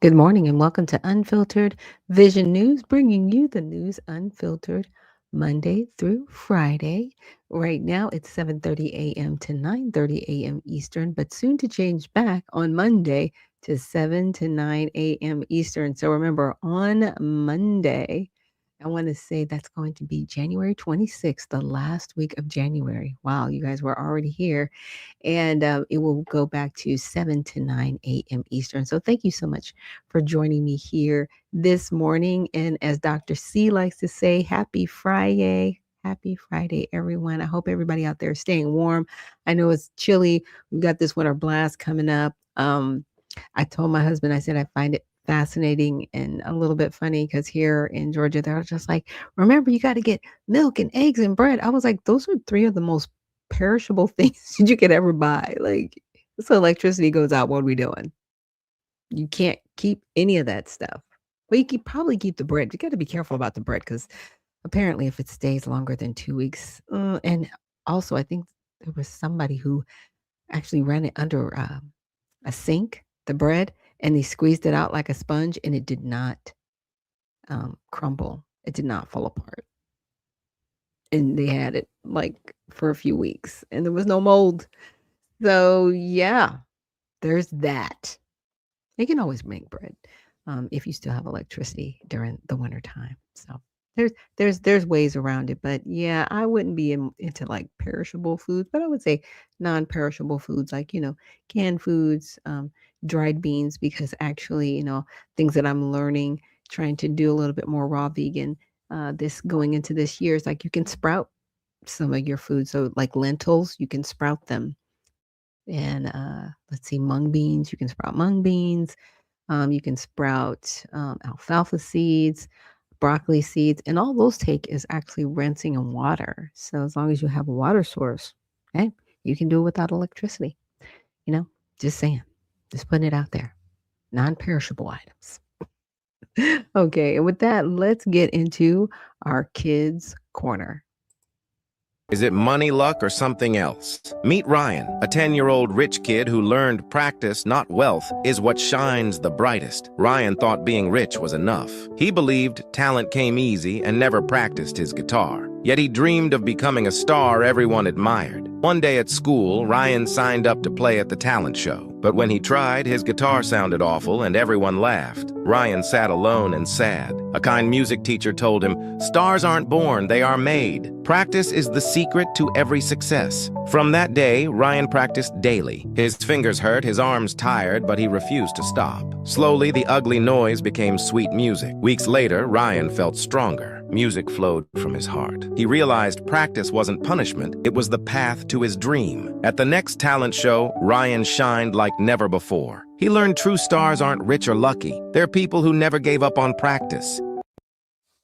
Good morning and welcome to Unfiltered Vision News, bringing you the news unfiltered Monday through Friday. Right now it's 7:30 a.m. to 9:30 a.m. Eastern, but soon to change back on Monday to 7 to 9 a.m. Eastern. So remember, on Monday, I want to say that's going to be January 26th, the last week of January. Wow, you guys were already here and it will go back to 7 to 9 a.m. Eastern. So thank you so much for joining me here this morning. And as Dr. C likes to say, happy Friday. Happy Friday, everyone. I hope everybody out there is staying warm. I know it's chilly. We've got this winter blast coming up. I told my husband, I said, I find it fascinating and a little bit funny because here in Georgia, they're just like, remember, you got to get milk and eggs and bread. I was like, those are three of the most perishable things you could ever buy. Like, so electricity goes out, what are we doing? You can't keep any of that stuff. Well, you could probably keep the bread. You got to be careful about the bread because apparently, if it stays longer than 2 weeks, and also I think there was somebody who actually ran it under a sink, the bread, and they squeezed it out like a sponge, and it did not crumble. It did not fall apart, and they had it like for a few weeks, and there was no mold. So yeah, there's that. You can always make bread, if you still have electricity during the winter time. So there's ways around it, but yeah, I wouldn't be into like perishable foods, but I would say non-perishable foods like canned foods, dried beans, because actually things that I'm learning, trying to do a little bit more raw vegan. This going into this year is like you can sprout some of your food. So like lentils, you can sprout them, and let's see, mung beans, you can sprout mung beans, you can sprout alfalfa seeds, broccoli seeds, and all those take is actually rinsing in water. So as long as you have a water source, okay, you can do it without electricity. You know, just saying, just putting it out there. Non-perishable items. Okay, and with that, let's get into our kids' corner. Is it money, luck, or something else? Meet Ryan, a 10-year-old rich kid who learned practice, not wealth, is what shines the brightest. Ryan thought being rich was enough. He believed talent came easy and never practiced his guitar. Yet he dreamed of becoming a star everyone admired. One day at school, Ryan signed up to play at the talent show. But when he tried, his guitar sounded awful and everyone laughed. Ryan sat alone and sad. A kind music teacher told him, "Stars aren't born, they are made. Practice is the secret to every success." From that day, Ryan practiced daily. His fingers hurt, his arms tired, but he refused to stop. Slowly, the ugly noise became sweet music. Weeks later, Ryan felt stronger. Music flowed from his heart. He realized practice wasn't punishment, it was the path to his dream. At the next talent show, Ryan shined like never before. He learned true stars aren't rich or lucky. They're people who never gave up on practice.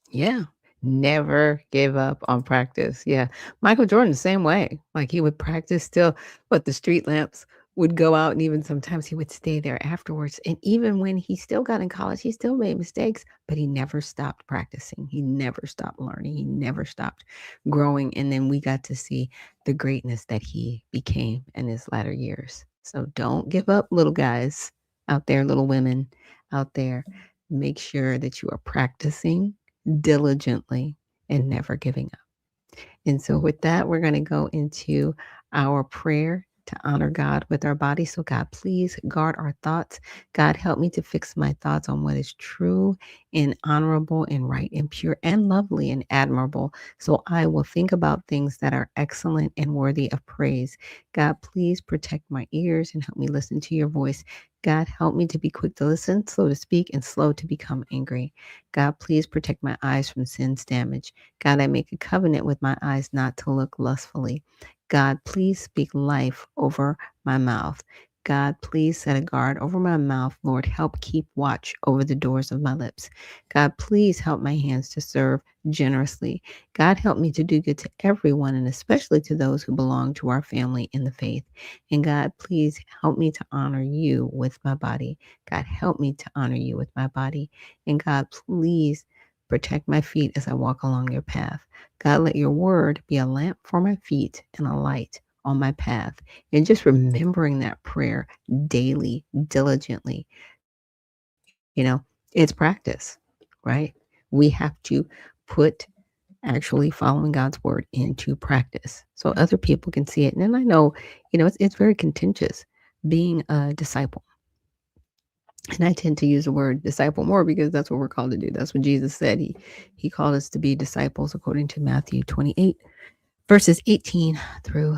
Yeah. Never give up on practice. Yeah. Michael Jordan, the same way. Like he would practice still, but the street lamps would go out, and even sometimes he would stay there afterwards. And even when he still got in college, he still made mistakes, but he never stopped practicing. He never stopped learning. He never stopped growing. And then we got to see the greatness that he became in his latter years. So don't give up, little guys out there, little women out there. Make sure that you are practicing diligently and never giving up. And so, with that, we're going to go into our prayer to honor God with our body. So, God, please guard our thoughts. God, help me to fix my thoughts on what is true and honorable and right and pure and lovely and admirable. So, I will think about things that are excellent and worthy of praise. God, please protect my ears and help me listen to your voice. God, help me to be quick to listen, slow to speak, and slow to become angry. God, please protect my eyes from sin's damage. God, I make a covenant with my eyes not to look lustfully. God, please speak life over my mouth. God, please set a guard over my mouth. Lord, help keep watch over the doors of my lips. God, please help my hands to serve generously. God, help me to do good to everyone, and especially to those who belong to our family in the faith. And God, please help me to honor you with my body. God, help me to honor you with my body. And God, please protect my feet as I walk along your path. God, let your word be a lamp for my feet and a light on my path. And just remembering that prayer daily, diligently, You know, it's practice, right? We have to put actually following God's word into practice so other people can see it. And then I know, it's very contentious being a disciple. And I tend to use the word disciple more because that's what we're called to do. That's what Jesus said. He called us to be disciples according to Matthew 28, verses 18 through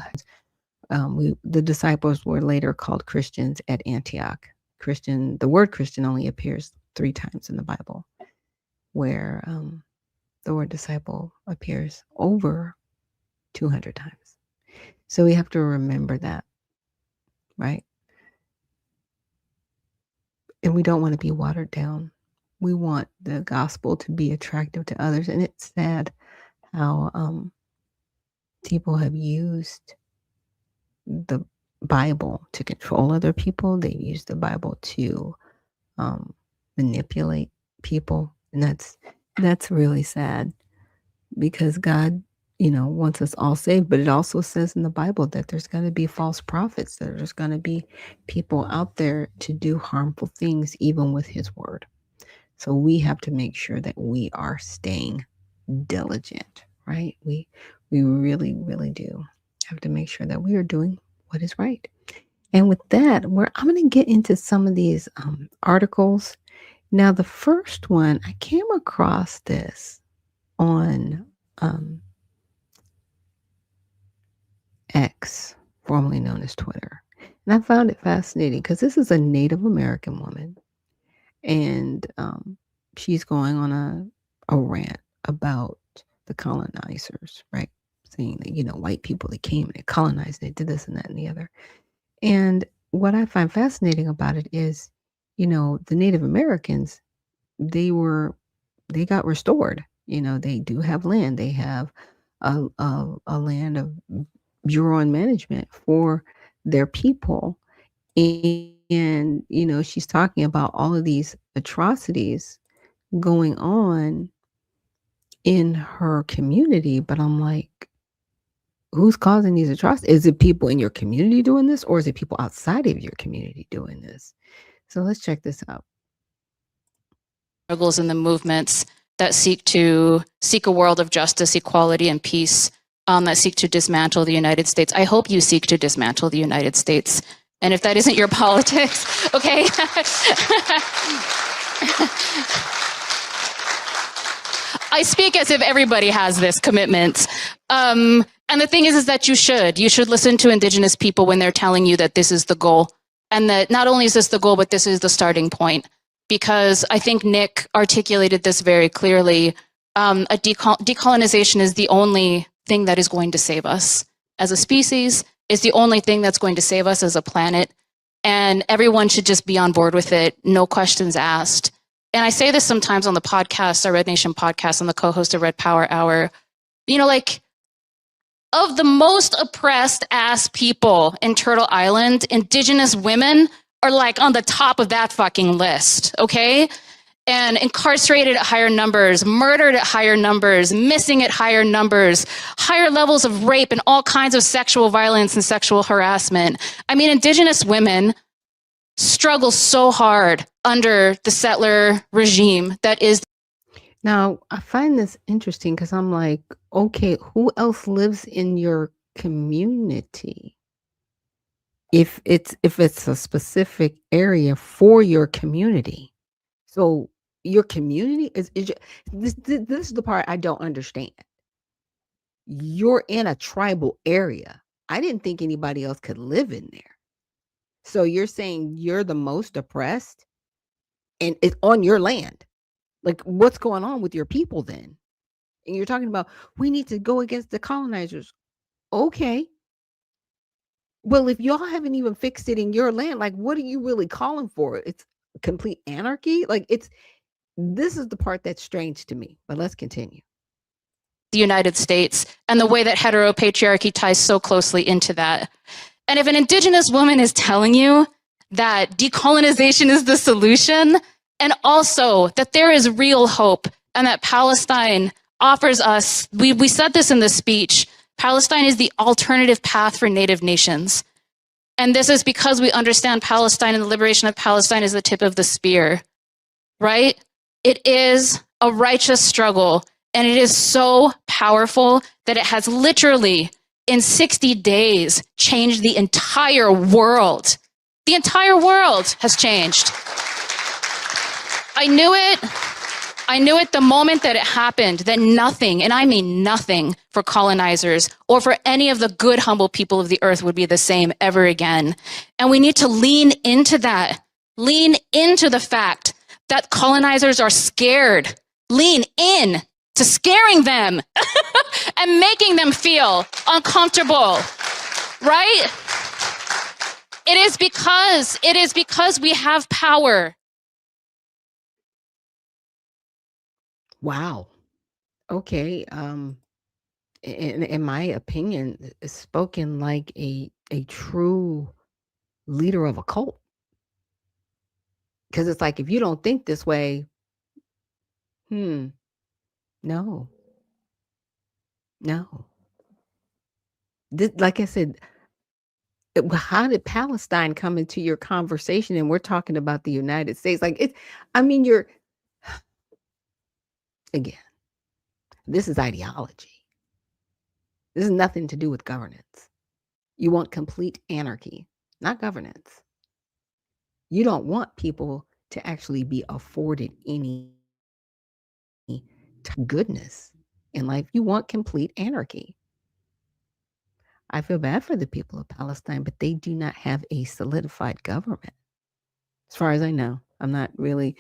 the disciples were later called Christians at Antioch. The word Christian only appears 3 times in the Bible, where the word disciple appears over 200 times. So we have to remember that, right? And we don't want to be watered down. We want the gospel to be attractive to others. And it's sad how people have used the Bible to control other people. They've used the Bible to manipulate people. And that's really sad because God, wants us all saved. But it also says in the Bible that there's going to be false prophets, that there's going to be people out there to do harmful things, even with his word. So we have to make sure that we are staying diligent, right? We really, really do have to make sure that we are doing what is right. And with that, I'm going to get into some of these articles. Now, the first one, I came across this on X, formerly known as Twitter. And I found it fascinating because this is a Native American woman. And she's going on a rant about the colonizers, right? Saying that, white people, they came and they colonized, they did this and that and the other. And what I find fascinating about it is, the Native Americans, they got restored. They do have land. They have a land of bureau and management for their people. And, she's talking about all of these atrocities going on in her community. But I'm like, who's causing these atrocities? Is it people in your community doing this, or is it people outside of your community doing this? So let's check this out. Struggles and the movements that seek a world of justice, equality, and peace, that seek to dismantle the United States. I hope you seek to dismantle the United States. And if that isn't your politics, okay? I speak as if everybody has this commitment. And the thing is that you should listen to Indigenous people when they're telling you that this is the goal. And that not only is this the goal, but this is the starting point. Because I think Nick articulated this very clearly. Decolonization is the only thing that is going to save us as a species. Is the only thing that's going to save us as a planet. And everyone should just be on board with it, no questions asked. And I say this sometimes on the podcast, our Red Nation podcast, on the co-host of Red Power Hour. Of the most oppressed ass people in Turtle Island, Indigenous women are on the top of that fucking list, okay? And incarcerated at higher numbers, murdered at higher numbers, missing at higher numbers, higher levels of rape and all kinds of sexual violence and sexual harassment. I mean, Indigenous women struggle so hard under the settler regime that is. Now, I find this interesting because I'm like, okay, who else lives in your community? If it's a specific area for your community. So your community is this is the part I don't understand. You're in a tribal area. I didn't think anybody else could live in there. So you're saying you're the most oppressed and it's on your land. Like, what's going on with your people then? And you're talking about, we need to go against the colonizers. Okay. Well, if y'all haven't even fixed it in your land, like, what are you really calling for? It's complete anarchy. This is the part that's strange to me, but let's continue. The United States and the way that heteropatriarchy ties so closely into that. And if an Indigenous woman is telling you that decolonization is the solution, and also that there is real hope and that Palestine offers us, we said this in the speech, Palestine is the alternative path for Native nations. And this is because we understand Palestine and the liberation of Palestine is the tip of the spear. right? It is a righteous struggle, and it is so powerful that it has literally, in 60 days, changed the entire world. The entire world has changed. I knew it. I knew it the moment that it happened, that nothing, and I mean nothing, for colonizers or for any of the good, humble people of the earth would be the same ever again. And we need to lean into that. Lean into the fact that colonizers are scared. Lean in to scaring them and making them feel uncomfortable, right? It is because we have power. Wow. Okay. In my opinion, is spoken like a true leader of a cult. Because it's like if you don't think this way, no, no. This, like I said, how did Palestine come into your conversation? And we're talking about the United States. Like it, I mean, you're again. This is ideology. This has nothing to do with governance. You want complete anarchy, not governance. You don't want people to actually be afforded any goodness in life. You want complete anarchy. I feel bad for the people of Palestine, but they do not have a solidified government. As far as I know, I'm not really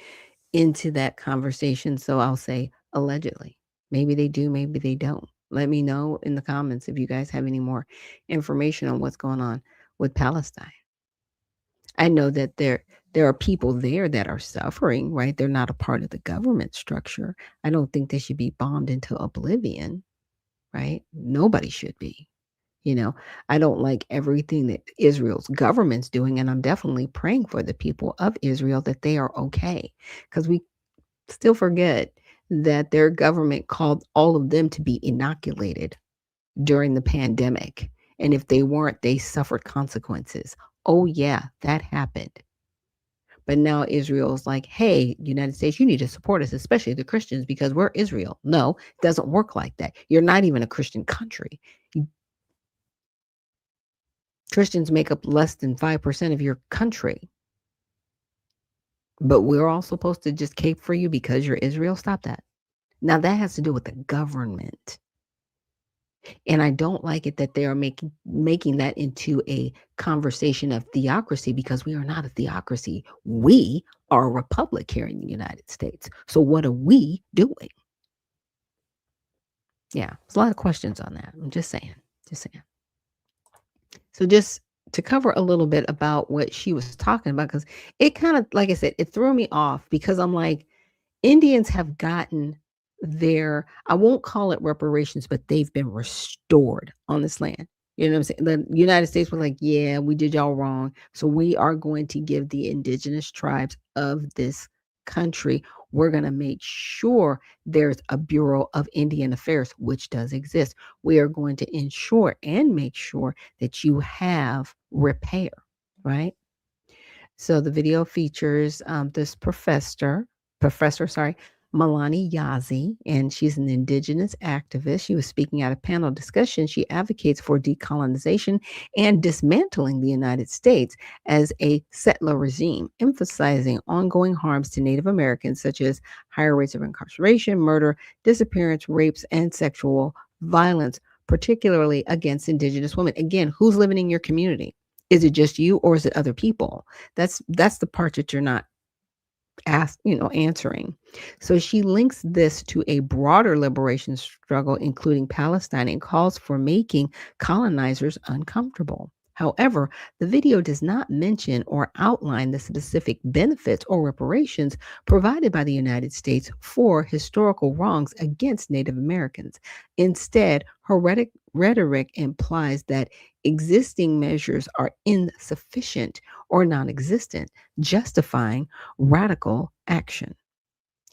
into that conversation, so I'll say allegedly. Maybe they do, maybe they don't. Let me know in the comments if you guys have any more information on what's going on with Palestine. I know that there are people there that are suffering, right? They're not a part of the government structure. I don't think they should be bombed into oblivion, right? Nobody should be. You know, I don't like everything that Israel's government's doing, and I'm definitely praying for the people of Israel that they are okay, because we still forget that their government called all of them to be inoculated during the pandemic. And if they weren't, they suffered consequences. Oh, yeah, that happened. But now Israel's like, hey, United States, you need to support us, especially the Christians, because we're Israel. No, it doesn't work like that. You're not even a Christian country. Christians make up less than 5% of your country. But we're all supposed to just cape for you because you're Israel? Stop that. Now, that has to do with the government. And I don't like it that they are making that into a conversation of theocracy, because we are not a theocracy. We are a republic here in the United States. So what are we doing? Yeah, there's a lot of questions on that. I'm just saying. So just to cover a little bit about what she was talking about, because it kind of, like I said, it threw me off, because I'm like, Indians have gotten their, I won't call it reparations, but they've been restored on this land. You know what I'm saying? The United States was like, yeah, we did y'all wrong. So we are going to give the indigenous tribes of this country, we're going to make sure there's a Bureau of Indian Affairs, which does exist. We are going to ensure and make sure that you have repair, right? So the video features this professor, Malani Yazi, and she's an indigenous activist. She was speaking at a panel discussion. She advocates for decolonization and dismantling the United States as a settler regime, emphasizing ongoing harms to Native Americans, such as higher rates of incarceration, murder, disappearance, rapes, and sexual violence, particularly against indigenous women. Again, who's living in your community? Is it just you, or is it other people? That's the part that you're not answering. So she links this to a broader liberation struggle, including Palestine, and calls for making colonizers uncomfortable. However, the video does not mention or outline the specific benefits or reparations provided by the United States for historical wrongs against Native Americans. Instead, her rhetoric implies that existing measures are insufficient or non existent, justifying radical action.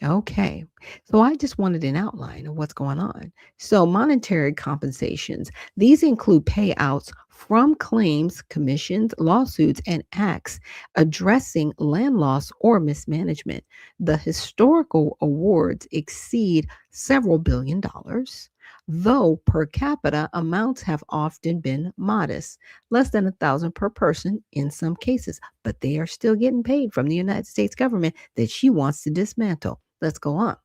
Okay. So I just wanted an outline of what's going on. So, monetary compensations, these include payouts from claims, commissions, lawsuits, and acts addressing land loss or mismanagement. The historical awards exceed several billion dollars, though per capita amounts have often been modest, less than 1,000 per person in some cases, but they are still getting paid from the United States government that she wants to dismantle. Let's go on.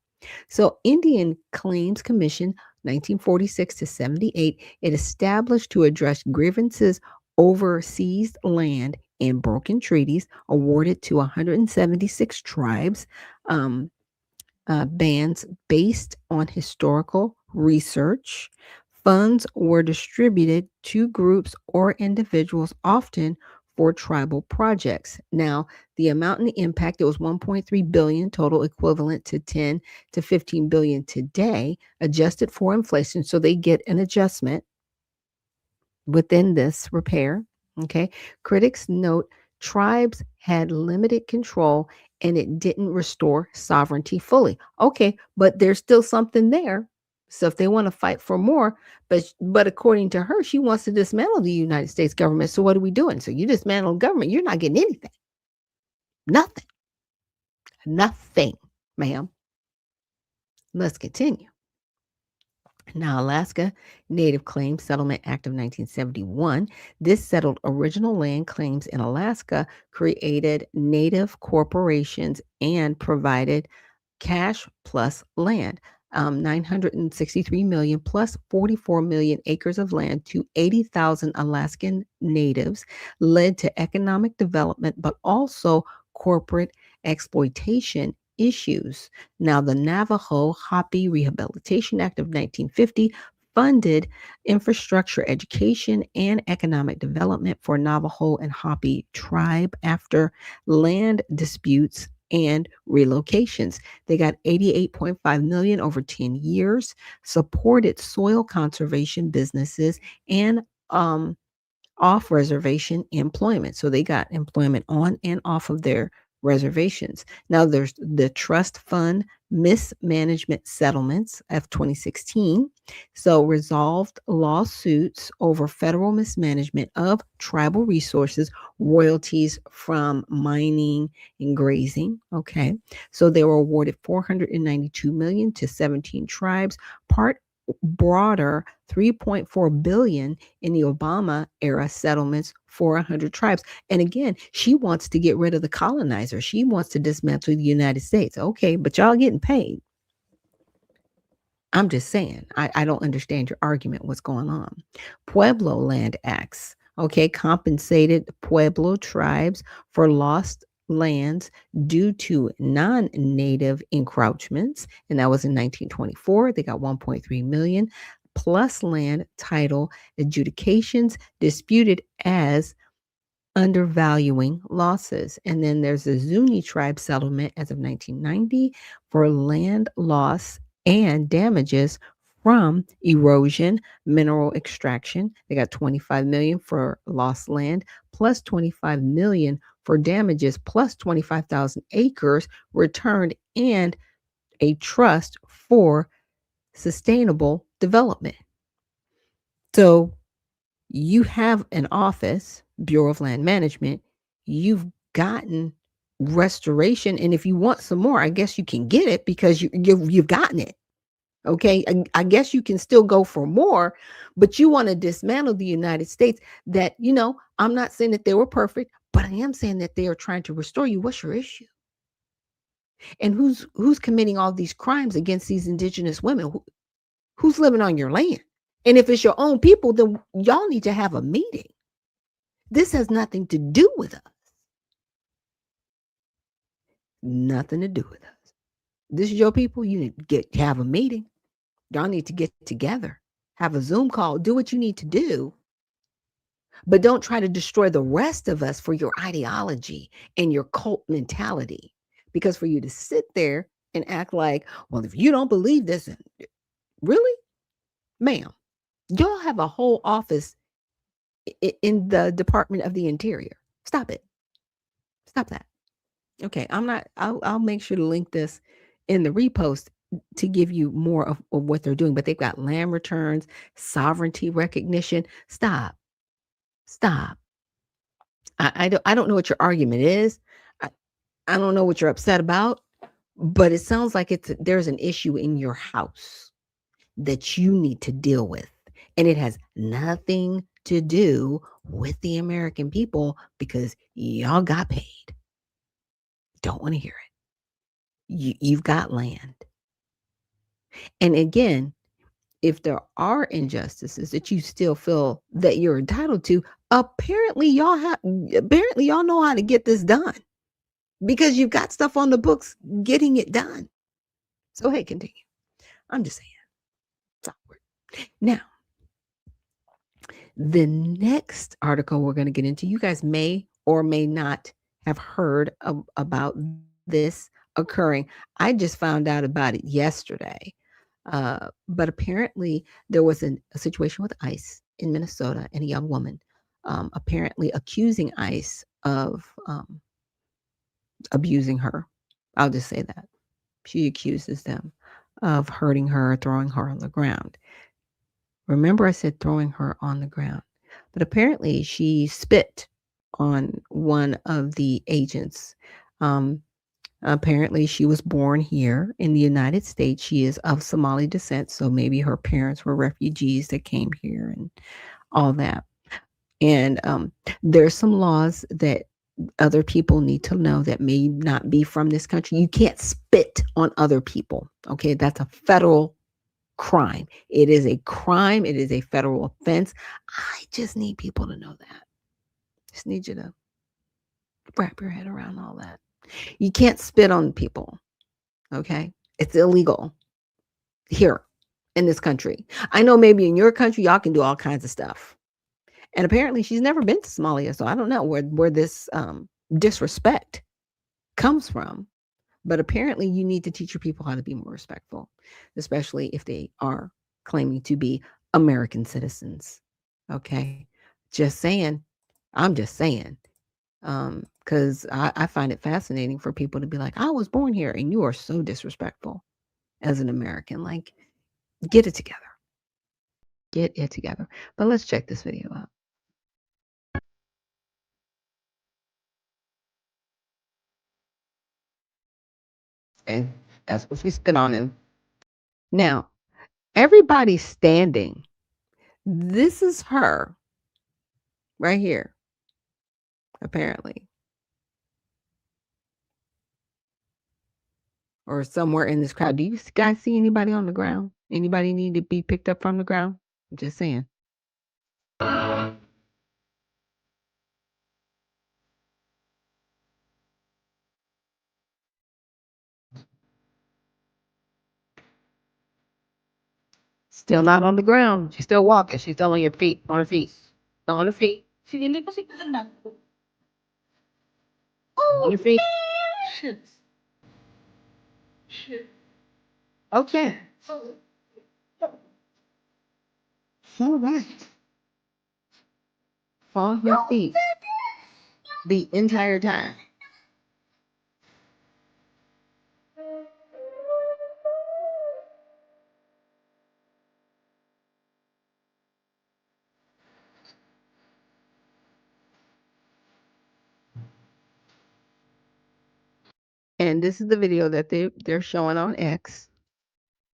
So, Indian Claims Commission, 1946 to 78, it established to address grievances over seized land and broken treaties awarded to 176 tribes. Um, Bans based on historical research. Funds were distributed to groups or individuals, often for tribal projects. Now, the amount and the impact, it was 1.3 billion total, equivalent to 10 to 15 billion today, adjusted for inflation. So they get an adjustment within this repair. Okay. Critics note tribes had limited control and it didn't restore sovereignty fully. Okay, but there's still something there. So if they want to fight for more, but according to her, she wants to dismantle the United States government. So what are we doing? So you dismantle government, you're not getting anything. Nothing. Nothing, ma'am. Let's continue. Now, Alaska Native Claims Settlement Act of 1971. This settled original land claims in Alaska, created native corporations, and provided cash plus land. 963 million plus 44 million acres of land to 80,000 Alaskan natives led to economic development, but also corporate exploitation issues. Now, the Navajo Hopi Rehabilitation Act of 1950 funded infrastructure, education, and economic development for Navajo and Hopi tribe after land disputes and relocations. They got 88.5 million over 10 years, supported soil conservation businesses, and off reservation employment. So they got employment on and off of their reservations. Now there's the trust fund mismanagement settlements of 2016. So resolved lawsuits over federal mismanagement of tribal resources, royalties from mining and grazing. Okay. So they were awarded 492 million to 17 tribes, part broader 3.4 billion in the Obama era settlements for 100 tribes. And again, she wants to get rid of the colonizer. She wants to dismantle the United States. Okay, but y'all getting paid. I'm just saying, I don't understand your argument. What's going on? Pueblo Land Acts, okay, compensated Pueblo tribes for lost lands due to non native encroachments. And that was in 1924. They got 1.3 million plus land title adjudications disputed as undervaluing losses. And then there's the Zuni tribe settlement as of 1990 for land loss and damages from erosion, mineral extraction. They got 25 million for lost land plus 25 million for damages plus 25,000 acres returned and a trust for sustainable development. So you have an office, Bureau of Land Management, you've gotten restoration. And if you want some more, I guess you can get it because you've gotten it. Okay. I guess you can still go for more, but you want to dismantle the United States that, I'm not saying that they were perfect, but I am saying that they are trying to restore you. What's your issue? And who's committing all these crimes against these indigenous women? Who's living on your land? And if it's your own people, then y'all need to have a meeting. This has nothing to do with us. Nothing to do with us. This is your people. You need to have a meeting. Y'all need to get together, have a Zoom call, do what you need to do, but don't try to destroy the rest of us for your ideology and your cult mentality. Because for you to sit there and act like, well, if you don't believe this, really, ma'am, y'all have a whole office in the Department of the Interior. Stop it. Stop that. Okay, I'm not. I'll make sure to link this in the repost to give you more of what they're doing, but they've got land returns, sovereignty recognition. Stop. Stop. I don't know what your argument is. I, I don't know what you're upset about, but it sounds like there's an issue in your house that you need to deal with. And it has nothing to do with the American people because y'all got paid. Don't want to hear it. You've got land. And again, if there are injustices that you still feel that you're entitled to, apparently y'all know how to get this done because you've got stuff on the books getting it done. So hey, continue. I'm just saying. It's awkward. Now, the next article we're going to get into, you guys may or may not have heard about this occurring. I just found out about it yesterday. But apparently, there was a situation with ICE in Minnesota and a young woman apparently accusing ICE of abusing her. I'll just say that. She accuses them of hurting her, throwing her on the ground. Remember, I said throwing her on the ground. But apparently, she spit on one of the agents. Apparently, she was born here in the United States. She is of Somali descent, so maybe her parents were refugees that came here and all that. And there's some laws that other people need to know that may not be from this country. You can't spit on other people. Okay, that's a federal crime. It is a crime. It is a federal offense. I just need people to know that. Just need you to wrap your head around all that. You can't spit on people. Okay, it's illegal here in this country. I know maybe in your country y'all can do all kinds of stuff. And apparently she's never been to Somalia, so I don't know where this disrespect comes from. But apparently you need to teach your people how to be more respectful, especially if they are claiming to be American citizens. Okay. Just saying. I'm just saying. Because I find it fascinating for people to be like, I was born here and you are so disrespectful as an American. Like, get it together. Get it together. But let's check this video out. And that's what we spit on him. Now, everybody's standing. This is her right here, apparently. Or somewhere in this crowd. Do you guys see anybody on the ground? Anybody need to be picked up from the ground? I'm just saying. Still not on the ground. She's still walking. She's still on your feet. On her feet. Still on her feet. On your feet. Okay. All right. On your feet. The entire time. And this is the video that they're showing on X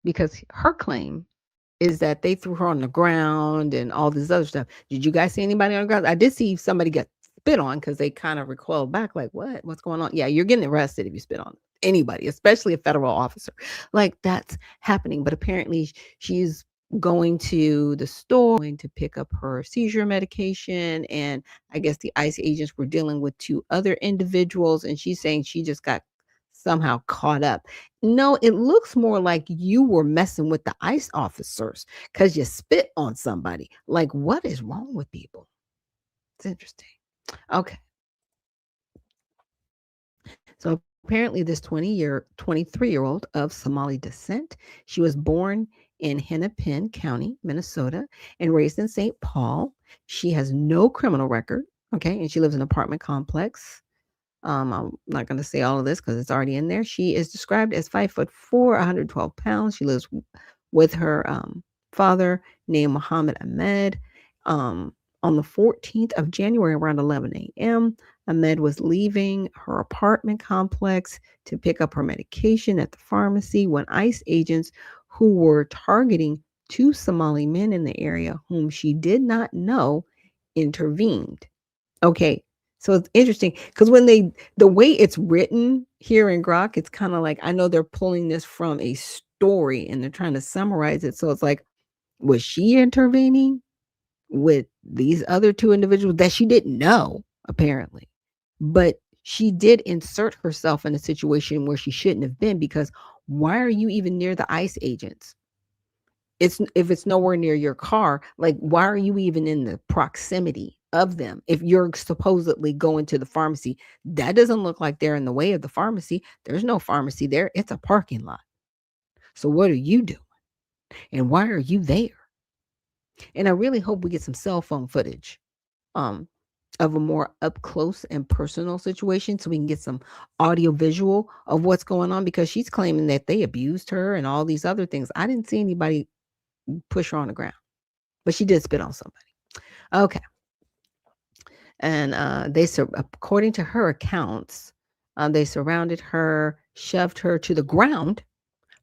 because her claim is that they threw her on the ground and all this other stuff. Did you guys see anybody on the ground? I did see somebody get spit on because they kind of recoiled back like, what? What's going on? Yeah, you're getting arrested if you spit on anybody, especially a federal officer. Like that's happening. But apparently she's going to the store, going to pick up her seizure medication. And I guess the ICE agents were dealing with two other individuals. And she's saying she just got somehow caught up. No, it looks more like you were messing with the ICE officers because you spit on somebody. Like, what is wrong with people? It's interesting. Okay. So apparently this 23-year-old of Somali descent, she was born in Hennepin County, Minnesota, and raised in St. Paul. She has no criminal record, okay, and she lives in an apartment complex. I'm not going to say all of this because it's already in there. She is described as 5'4", 112 pounds. She lives with her father named Muhammad Ahmed. On the 14th of January around 11 a.m., Ahmed was leaving her apartment complex to pick up her medication at the pharmacy when ICE agents who were targeting two Somali men in the area whom she did not know intervened. Okay. So it's interesting because the way it's written here in Grok, it's kind of like, I know they're pulling this from a story and they're trying to summarize it. So it's like, was she intervening with these other two individuals that she didn't know, apparently? But she did insert herself in a situation where she shouldn't have been, because why are you even near the ICE agents? If it's nowhere near your car, like, why are you even in the proximity of them if you're supposedly going to the pharmacy? That doesn't look like they're in the way of the pharmacy. There's no pharmacy there. It's a parking lot. So what are you doing? And why are you there? And I really hope we get some cell phone footage um of a more up close and personal situation so we can get some audio visual of what's going on, because she's claiming that they abused her and all these other things. I didn't see anybody push her on the ground, but she did spit on somebody. Okay. And according to her accounts, they surrounded her, shoved her to the ground,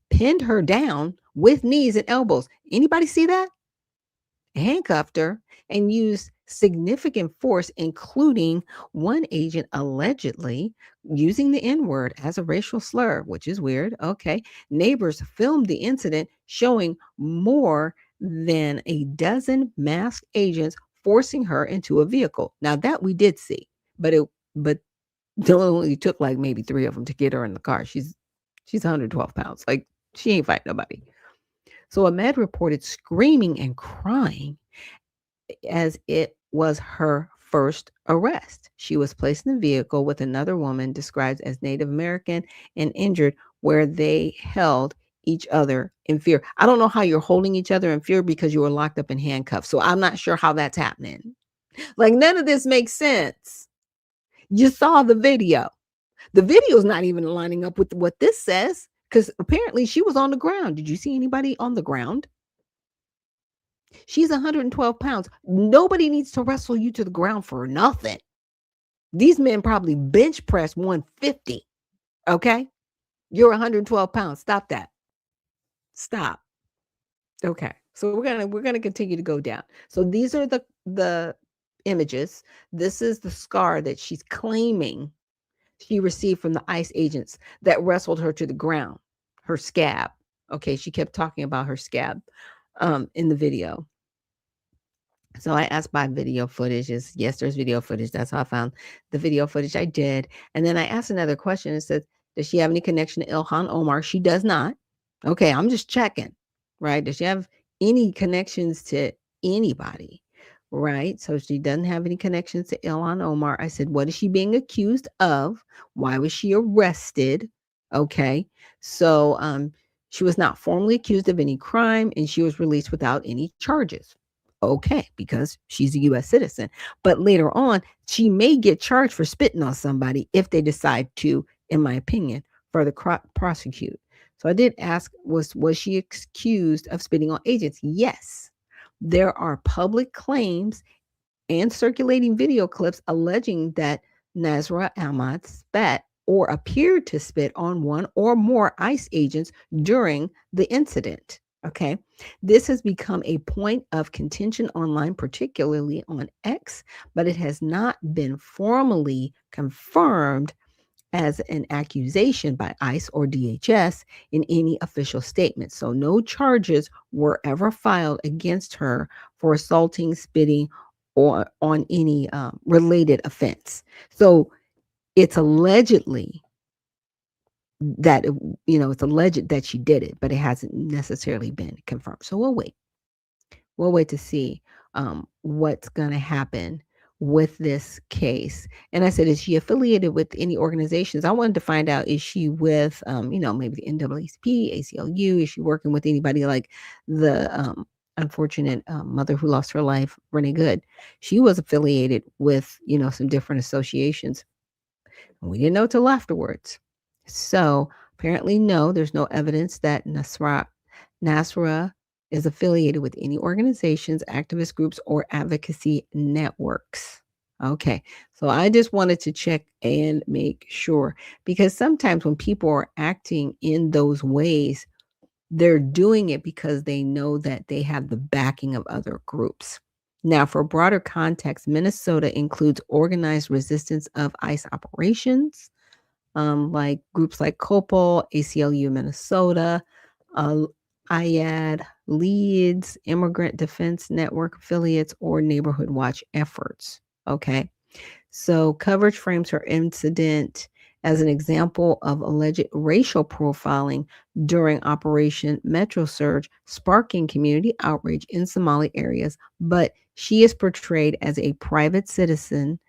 pinned her down with knees and elbows. Anybody see that? Handcuffed her and used significant force, including one agent allegedly using the N-word as a racial slur, which is weird. Okay. Neighbors filmed the incident, showing more than a dozen masked agents forcing her into a vehicle. Now that we did see, but it only took like maybe 3 of them to get her in the car. She's 112 pounds. Like, she ain't fighting nobody. So Ahmed reported screaming and crying as it was her first arrest. She was placed in the vehicle with another woman described as Native American and injured, where they held each other in fear. I don't know how you're holding each other in fear because you were locked up in handcuffs. So I'm not sure how that's happening. Like, none of this makes sense. You saw the video. The video is not even lining up with what this says, because apparently she was on the ground. Did you see anybody on the ground? She's 112 pounds. Nobody needs to wrestle you to the ground for nothing. These men probably bench press 150. Okay. You're 112 pounds. Stop that. Stop. Okay. So we're gonna continue to go down. So these are the images. This is the scar that she's claiming she received from the ICE agents that wrestled her to the ground. Her scab. Okay. She kept talking about her scab in the video. So I asked by video footage. Yes, there's video footage. That's how I found the video footage. I did. And then I asked another question. It said, does she have any connection to Ilhan Omar? She does not. Okay, I'm just checking, right? Does she have any connections to anybody? Right. So she doesn't have any connections to Ilhan Omar. I said, what is she being accused of? Why was she arrested? Okay. So she was not formally accused of any crime, and she was released without any charges. Okay, because she's a US citizen. But later on, she may get charged for spitting on somebody if they decide to, in my opinion, further prosecute. So I did ask, was she accused of spitting on agents? Yes. There are public claims and circulating video clips alleging that Nasra Ahmad spat or appeared to spit on one or more ICE agents during the incident. Okay. This has become a point of contention online, particularly on X, but it has not been formally confirmed as an accusation by ICE or DHS in any official statement. So no charges were ever filed against her for assaulting, spitting, or on any related offense. So it's allegedly that, it's alleged that she did it, but it hasn't necessarily been confirmed. So we'll wait. We'll wait to see what's going to happen with this case. And I said, is she affiliated with any organizations? I wanted to find out, is she with, maybe the NAACP, ACLU? Is she working with anybody like the unfortunate mother who lost her life, Renee Good? She was affiliated with, some different associations. We didn't know till afterwards. So apparently, no, there's no evidence that Nasra is affiliated with any organizations, activist groups, or advocacy networks. Okay, so I just wanted to check and make sure, because sometimes when people are acting in those ways, they're doing it because they know that they have the backing of other groups. Now, for broader context, Minnesota includes organized resistance of ICE operations, like groups like COPOL, ACLU Minnesota, uh, IAD, Leads, Immigrant Defense Network affiliates, or Neighborhood Watch efforts. Okay. So coverage frames her incident as an example of alleged racial profiling during Operation Metro Surge, sparking community outrage in Somali areas, but she is portrayed as a private citizen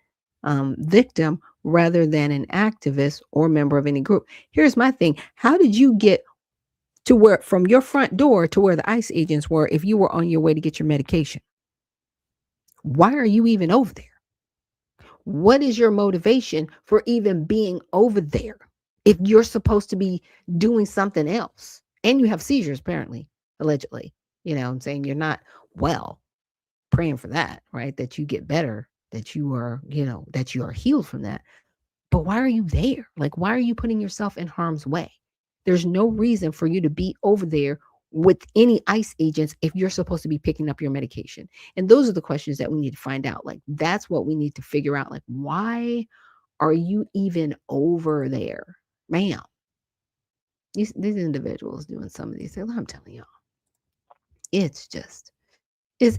victim rather than an activist or member of any group. Here's my thing. How did you get to where, from your front door to where the ICE agents were, if you were on your way to get your medication? Why are you even over there? What is your motivation for even being over there if you're supposed to be doing something else? And you have seizures, apparently, allegedly. You know, I'm saying you're not well. Praying for that, right? That you get better, that you are, that you are healed from that. But why are you there? Like, why are you putting yourself in harm's way? There's no reason for you to be over there with any ICE agents if you're supposed to be picking up your medication. And those are the questions that we need to find out. Like, that's what we need to figure out. Like, why are you even over there? Ma'am, these individuals doing some of these things, I'm telling y'all, it's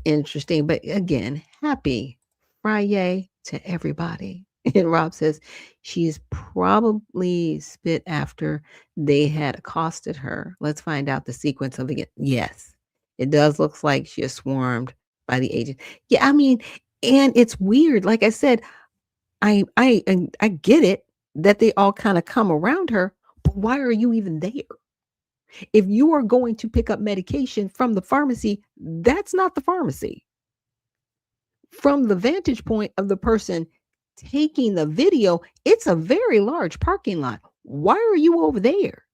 interesting. But again, happy Friday to everybody. And Rob says she's probably spit after they had accosted her. Let's find out the sequence of it. Yes, it does look like she is swarmed by the agent. Yeah, I mean, and it's weird. Like I said, I get it that they all kind of come around her, but why are you even there? If you are going to pick up medication from the pharmacy, that's not the pharmacy. From the vantage point of the person taking the video, it's a very large parking lot. Why are you over there?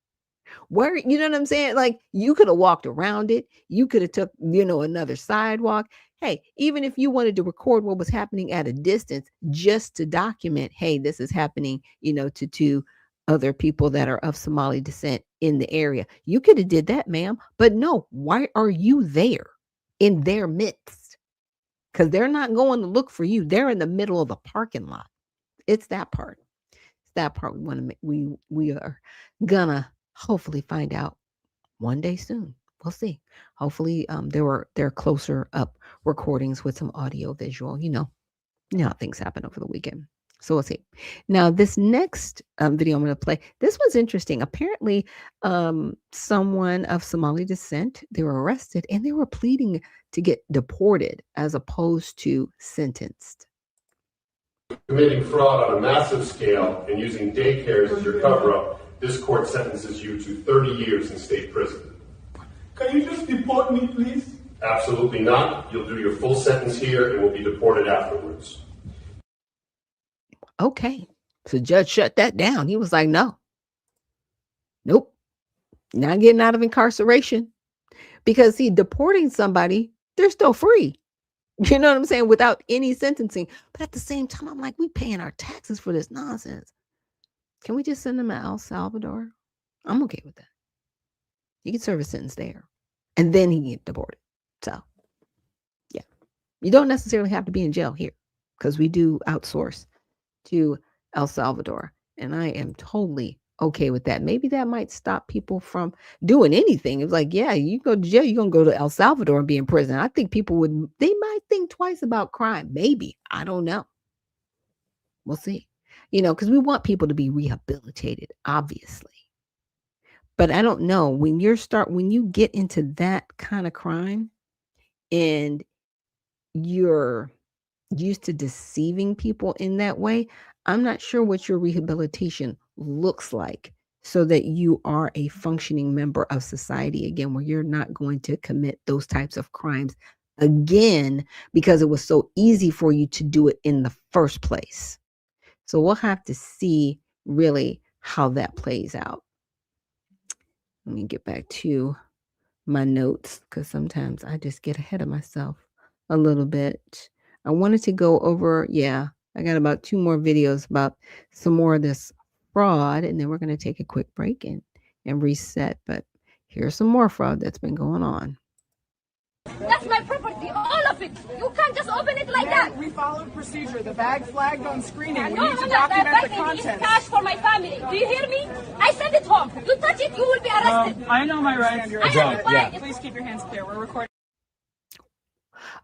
Where, you know what I'm saying? Like, you could have walked around it. You could have took, another sidewalk. Hey, even if you wanted to record what was happening at a distance just to document, hey, this is happening, to two other people that are of Somali descent in the area. You could have did that, ma'am. But no, why are you there in their midst? Because they're not going to look for you. They're in the middle of the parking lot. It's that part. It's that part we want to make. We are gonna hopefully find out one day soon. We'll see. Hopefully, there are closer up recordings with some audio visual. You know how things happen over the weekend. So we'll see. Now, this next video I'm going to play, this was interesting. Apparently, someone of Somali descent, they were arrested and they were pleading to get deported as opposed to sentenced. Committing fraud on a massive scale and using daycares as your cover-up, this court sentences you to 30 years in state prison. Can you just deport me, please? Absolutely not. You'll do your full sentence here and will be deported afterwards. Okay. So judge shut that down. He was like, no. Nope. Not getting out of incarceration. Because deporting somebody, they're still free. You know what I'm saying? Without any sentencing. But at the same time, I'm like, we paying our taxes for this nonsense. Can we just send them to El Salvador? I'm okay with that. He can serve a sentence there. And then he can get deported. So, yeah. You don't necessarily have to be in jail here. Because we do outsource to El Salvador. And I am totally okay with that. Maybe that might stop people from doing anything. It's like, yeah, you go to jail, you're going to go to El Salvador and be in prison. I think people they might think twice about crime. Maybe. I don't know. We'll see. Because we want people to be rehabilitated, obviously. But I don't know, when you get into that kind of crime and you're used to deceiving people in that way, I'm not sure what your rehabilitation looks like so that you are a functioning member of society again, where you're not going to commit those types of crimes again because it was so easy for you to do it in the first place. So we'll have to see really how that plays out. Let me get back to my notes because sometimes I just get ahead of myself a little bit. I wanted to go over, I got about 2 more videos about some more of this fraud, and then we're going to take a quick break and reset. But here's some more fraud that's been going on. That's my property, all of it. You can't just open it like that. We followed procedure. The bag flagged on screening. We No, need to I'm document not the begging. It's contents. cash for my family. Do you hear me? I send it home. You touch it, you will be arrested. I know my rights. Please keep your hands clear. We're recording.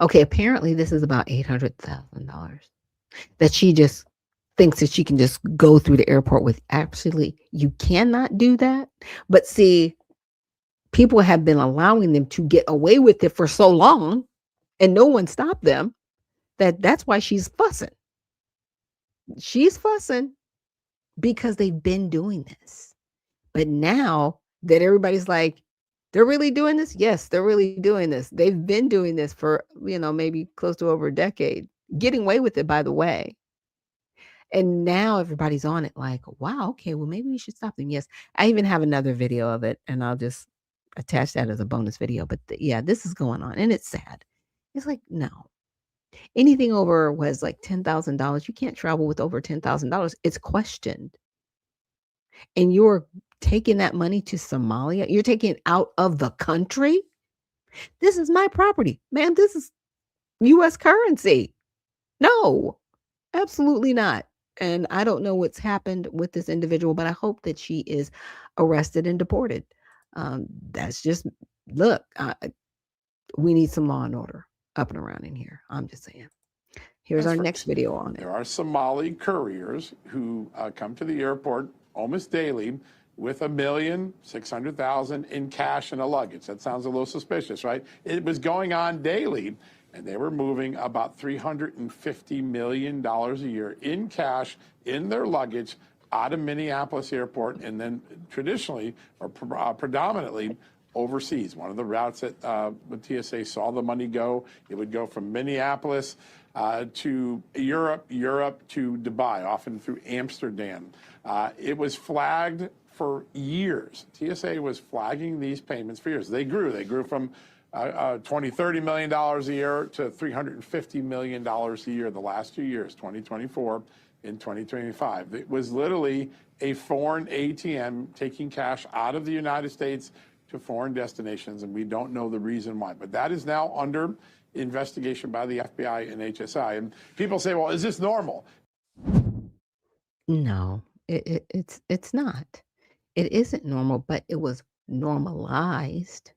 Okay, apparently this is about $800,000 that she just thinks that she can just go through the airport with. Actually, you cannot do that. But see, people have been allowing them to get away with it for so long and no one stopped them that's why she's fussing. She's fussing because they've been doing this. But now that everybody's like, they're really doing this? Yes, they're really doing this. They've been doing this for, maybe close to over a decade, getting away with it, by the way. And now everybody's on it like, wow, okay, well, maybe we should stop them. Yes, I even have another video of it, and I'll just attach that as a bonus video. But this is going on, and it's sad. It's like, no. Anything over was like $10,000. You can't travel with over $10,000. It's questioned. And you're taking that money to Somalia. You're taking it out of the country. This is my property. Man, this is U.S. currency. No, absolutely not. And I don't know what's happened with this individual, but I hope that she is arrested and deported. That's just, look, we need some law and order up and around in here. I'm just saying. Here's our next video on it. There are Somali couriers who come to the airport almost daily with $1,600,000 in cash and a luggage. That sounds a little suspicious, right? It was going on daily, and they were moving about $350 million a year in cash in their luggage out of Minneapolis Airport, and then traditionally or predominantly overseas. One of the routes that when TSA saw the money go, it would go from Minneapolis to Europe to Dubai, often through Amsterdam. It was flagged for years. TSA was flagging these payments for years. They grew from $20, $30 million a year to $350 million a year the last 2 years, 2024 and 2025. It was literally a foreign ATM taking cash out of the United States to foreign destinations, and we don't know the reason why. But that is now under investigation by the FBI and HSI. And people say, well, is this normal? No, it's not. It isn't normal, but it was normalized,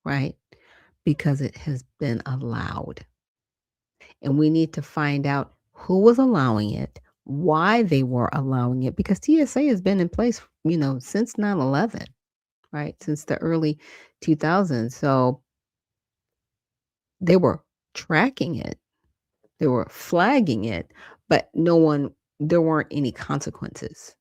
right? Because it has been allowed. And we need to find out who was allowing it, why they were allowing it, because TSA has been in place, since 9/11, right? Since the early 2000s. So they were tracking it, they were flagging it, but there weren't any consequences.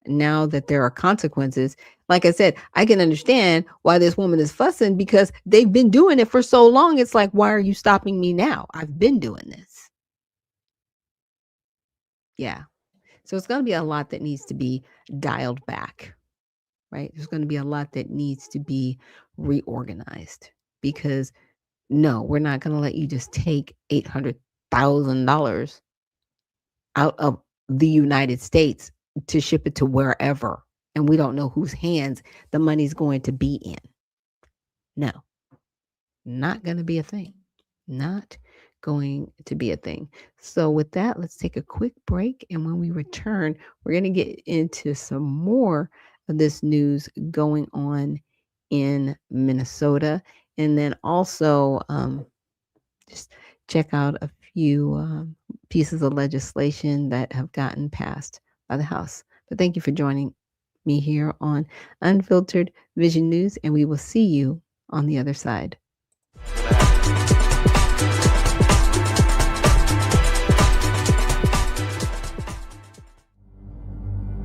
Now that there are consequences, like I said, I can understand why this woman is fussing because they've been doing it for so long. It's like, why are you stopping me now? I've been doing this. Yeah. So it's going to be a lot that needs to be dialed back, right? There's going to be a lot that needs to be reorganized because no, we're not going to let you just take $800,000 out of the United States to ship it to wherever. And we don't know whose hands the money's going to be in. No, not going to be a thing. Not going to be a thing. So with that, let's take a quick break. And when we return, we're going to get into some more of this news going on in Minnesota. And then also just check out a few pieces of legislation that have gotten passed by the House. But thank you for joining me here on Unfiltered Vision News, and we will see you on the other side.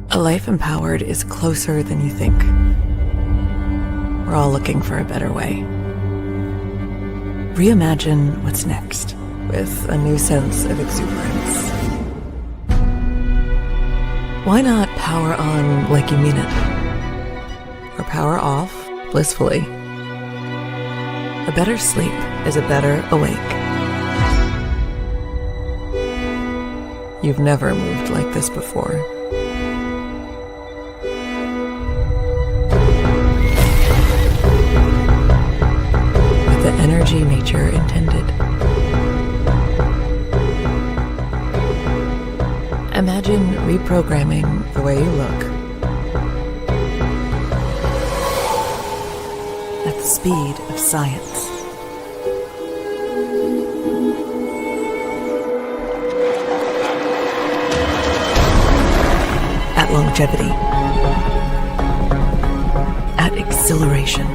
A life empowered is closer than you think. We're all looking for a better way. Reimagine what's next with a new sense of exuberance. Why not power on like you mean it? Or power off blissfully? A better sleep is a better awake. You've never moved like this before. With the energy nature intended. Imagine reprogramming the way you look at the speed of science. At longevity. At exhilaration.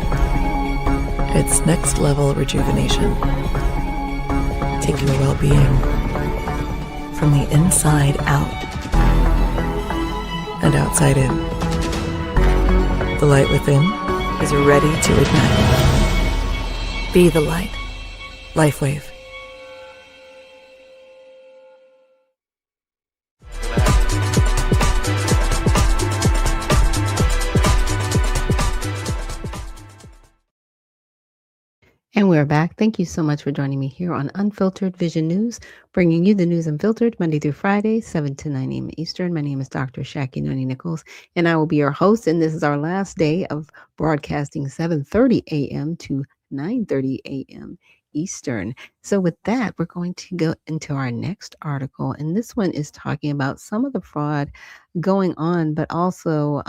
It's next level rejuvenation. Taking well-being from the inside out and outside in. The light within is ready to ignite. Be the light. LifeWave. And we're back. Thank you so much for joining me here on Unfiltered Vision News, bringing you the news unfiltered Monday through Friday, 7 to 9 a.m. Eastern. My name is Dr. Ashaki Noni Nichols, and I will be your host. And this is our last day of broadcasting 7:30 a.m. to 9:30 a.m. Eastern. So with that, we're going to go into our next article. And this one is talking about some of the fraud going on, but also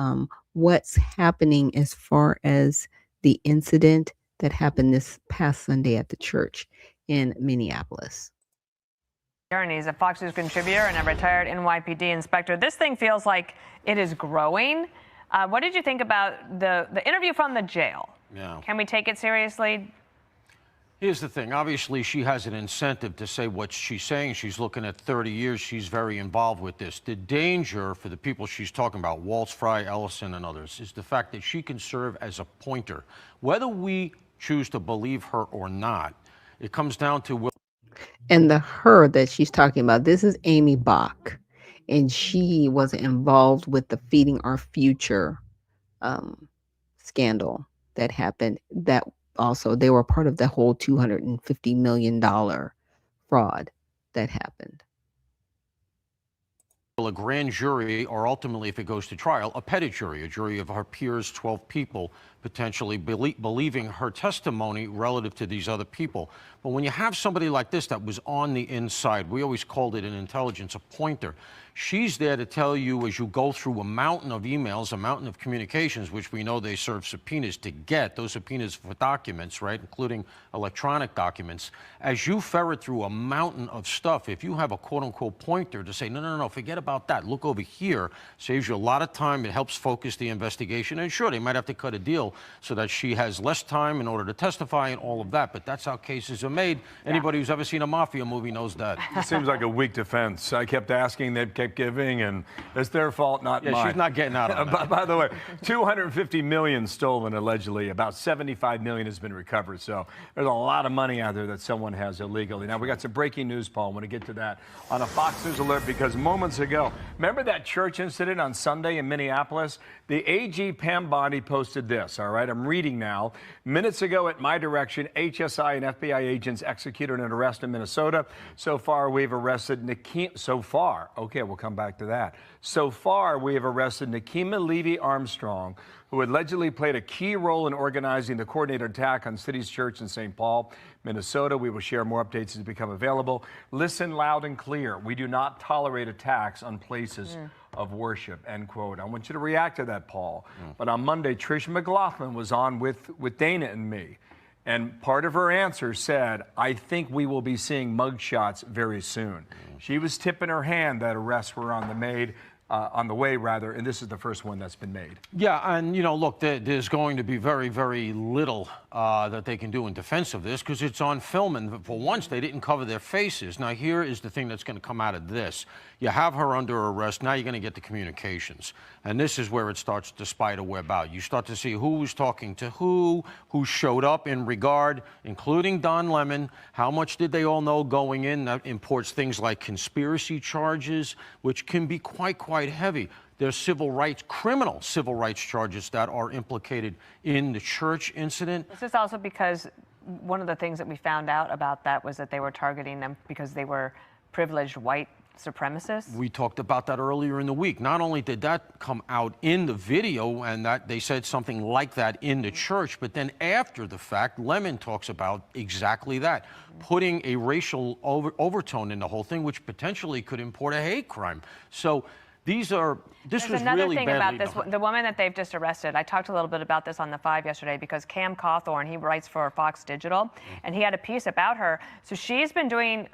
what's happening as far as the incident that happened this past Sunday at the church in Minneapolis. He's a Fox News contributor and a retired NYPD inspector. This thing feels like it is growing. What did you think about the interview from the jail? Yeah. Can we take it seriously? Here's the thing. Obviously, she has an incentive to say what she's saying. She's looking at 30 years. She's very involved with this. The danger for the people she's talking about, Waltz, Fry, Ellison, and others, is the fact that she can serve as a pointer. Whether we choose to believe her or not, it comes down to... And the her that she's talking about, this is Amy Bach, and she was involved with the Feeding Our Future scandal that happened. That also, they were part of the whole $250 million fraud that happened. A grand jury, or ultimately, if it goes to trial, a petit jury, a jury of her peers, 12 people, potentially believing her testimony relative to these other people. But when you have somebody like this that was on the inside, we always called it in intelligence a pointer. She's there to tell you as you go through a mountain of emails, a mountain of communications, which we know they serve subpoenas to get, those subpoenas for documents, right, including electronic documents. As you ferret through a mountain of stuff, if you have a quote-unquote pointer to say, no, forget about that, look over here, saves you a lot of time, it helps focus the investigation, and sure, they might have to cut a deal so that she has less time in order to testify and all of that, but that's how cases are made. Anybody who's ever seen a mafia movie knows that. It seems like a weak defense. I kept asking, they kept giving, and it's their fault, not mine. Yeah, she's not getting out of it. By the way, $250 million stolen allegedly. About $75 million has been recovered. So there's a lot of money out there that someone has illegally. Now we got some breaking news, Paul. I want to get to that on a Fox News alert because moments ago, remember that church incident on Sunday in Minneapolis? The AG Pam Bondi posted this. All right, I'm reading now. Minutes ago, at my direction, HSI and FBI agents executed an arrest in Minnesota. So far, we've arrested we'll come back to that. So far, we have arrested Nikema Levy Armstrong, who allegedly played a key role in organizing the coordinated attack on City's Church in St. Paul, Minnesota. We will share more updates as they become available. Listen loud and clear. We do not tolerate attacks on places of worship, end quote. I want you to react to that, Paul. But on Monday, Trish McLaughlin was on with Dana and me. And part of her answer said, I think we will be seeing mugshots very soon. She was tipping her hand that arrests were on the way, and this is the first one that's been made. Yeah, and look, there's going to be very, very little that they can do in defense of this because it's on film, and for once they didn't cover their faces. Now here is the thing that's going to come out of this. You have her under arrest, now you're going to get the communications. And this is where it starts to spider web out. You start to see who was talking to who showed up in regard, including Don Lemon. How much did they all know going in? That imports things like conspiracy charges, which can be quite heavy. There's criminal civil rights charges that are implicated in the church incident. This is also because one of the things that we found out about that was that they were targeting them because they were privileged white supremacists. We talked about that earlier in the week. Not only did that come out in the video and that they said something like that in the church, but then after the fact, Lemon talks about exactly that, putting a racial overtone in the whole thing, which potentially could import a hate crime. So this There's was another really thing badly about this, done. the woman that they've just arrested. I talked a little bit about this on the 5 yesterday because Cam Cawthorn, he writes for Fox Digital, and he had a piece about her. So she's been doing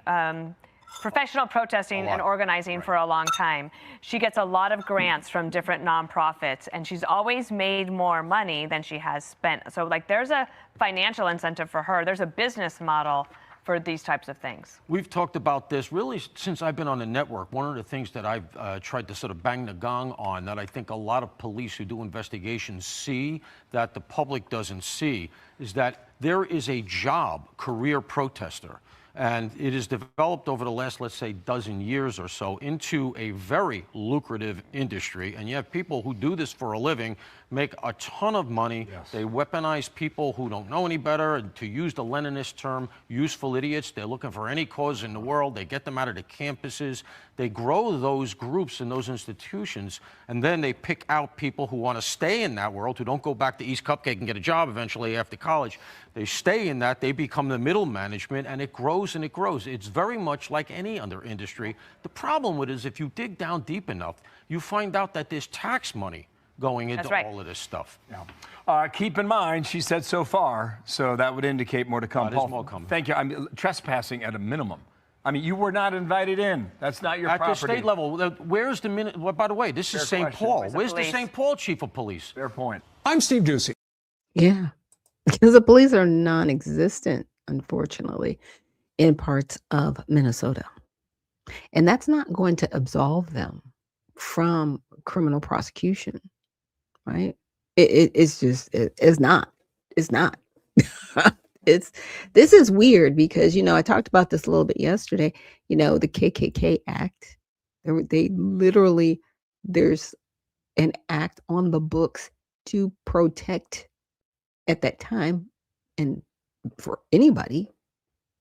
professional protesting and organizing for a long time. She gets a lot of grants from different nonprofits, and she's always made more money than she has spent. So like there's a financial incentive for her. There's a business model for these types of things. We've talked about this really since I've been on the network. One of the things that I've tried to sort of bang the gong on that I think a lot of police who do investigations see that the public doesn't see is that there is a career protester. And it has developed over the last, let's say, dozen years or so into a very lucrative industry. And you have people who do this for a living, make a ton of money. Yes. They weaponize people who don't know any better. And to use the Leninist term, useful idiots. They're looking for any cause in the world. They get them out of the campuses. They grow those groups and those institutions. And then they pick out people who want to stay in that world, who don't go back to East Cupcake and get a job eventually after college. They stay in that. They become the middle management, and it grows and it grows. It's very much like any other industry. The problem with it is if you dig down deep enough, you find out that there's tax money going into all of this stuff. Yeah. Keep in mind, she said so far, so that would indicate more to come. There's more coming. Thank you. I mean, trespassing at a minimum. I mean, you were not invited in. That's not your property. At the state level, where's the minute? Well, by the way, this is St. Paul. Where's the St. Paul chief of police? Fair point. I'm Steve Ducey. Yeah, because the police are non-existent, unfortunately, in parts of Minnesota. And that's not going to absolve them from criminal prosecution, right? It's not. This is weird because, I talked about this a little bit yesterday, the KKK Act, there's an act on the books to protect at that time and for anybody,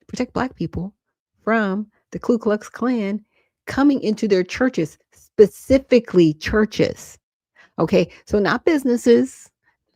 protect Black people from the Ku Klux Klan coming into their churches, specifically churches. Okay, so not businesses,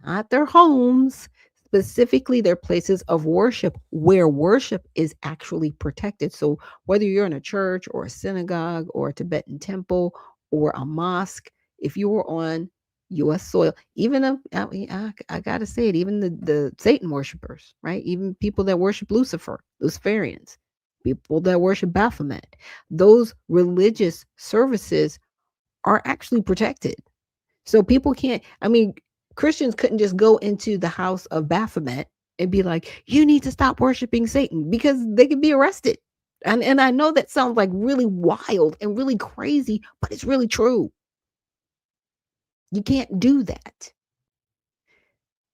not their homes, specifically their places of worship where worship is actually protected. So whether you're in a church or a synagogue or a Tibetan temple or a mosque, if you were on U.S. soil, even I gotta say it, even the Satan worshipers, right? Even people that worship Luciferians, people that worship Baphomet, those religious services are actually protected. So people can't, Christians couldn't just go into the house of Baphomet and be like, you need to stop worshiping Satan, because they could be arrested. And I know that sounds like really wild and really crazy, but it's really true. You can't do that.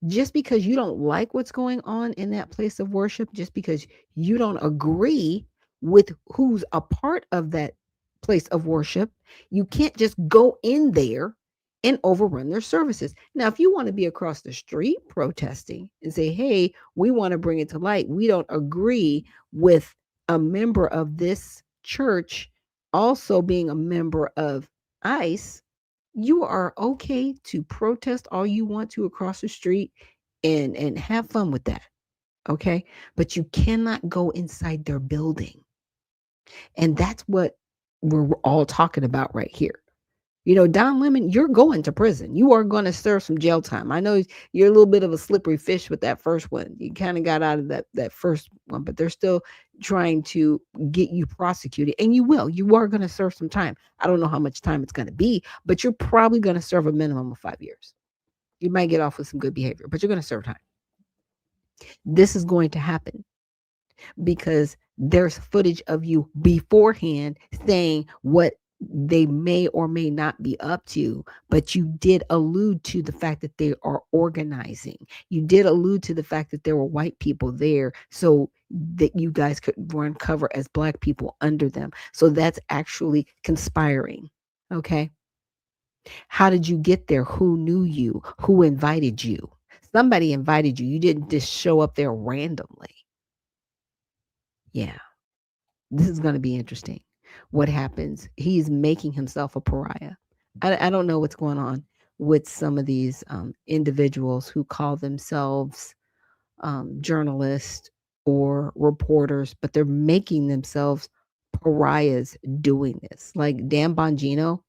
Just because you don't like what's going on in that place of worship, just because you don't agree with who's a part of that place of worship, you can't just go in there and overrun their services. Now, if you want to be across the street protesting and say, hey, we want to bring it to light, we don't agree with a member of this church also being a member of ICE, you are okay to protest all you want to across the street and have fun with that. Okay. But you cannot go inside their building. And that's what we're all talking about right here. Don Lemon, you're going to prison. You are going to serve some jail time. I know you're a little bit of a slippery fish with that first one. You kind of got out of that first one, but they're still trying to get you prosecuted. And you will. You are going to serve some time. I don't know how much time it's going to be, but you're probably going to serve a minimum of 5 years. You might get off with some good behavior, but you're going to serve time. This is going to happen because there's footage of you beforehand saying what they may or may not be up to, but you did allude to the fact that they are organizing. You did allude to the fact that there were white people there so that you guys could run cover as Black people under them. So that's actually conspiring. Okay. How did you get there? Who knew you? Who invited you? Somebody invited you. You didn't just show up there randomly. Yeah, this is going to be interesting. What happens? He's making himself a pariah. I don't know what's going on with some of these individuals who call themselves journalists or reporters, but they're making themselves pariahs doing this. Like Dan Bongino,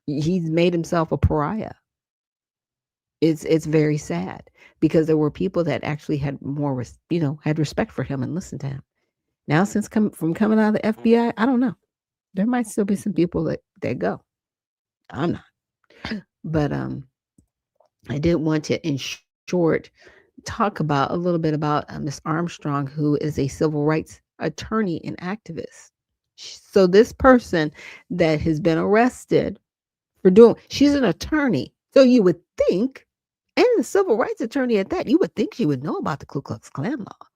he's made himself a pariah. It's very sad because there were people that actually had more, had respect for him and listened to him. Now, since coming out of the FBI, I don't know. There might still be some people that go. I'm not, but I did want to, in short, talk about a little bit about Miss Armstrong, who is a civil rights attorney and activist. So this person that has been arrested for she's an attorney. So you would think, and a civil rights attorney at that, you would think she would know about the Ku Klux Klan law.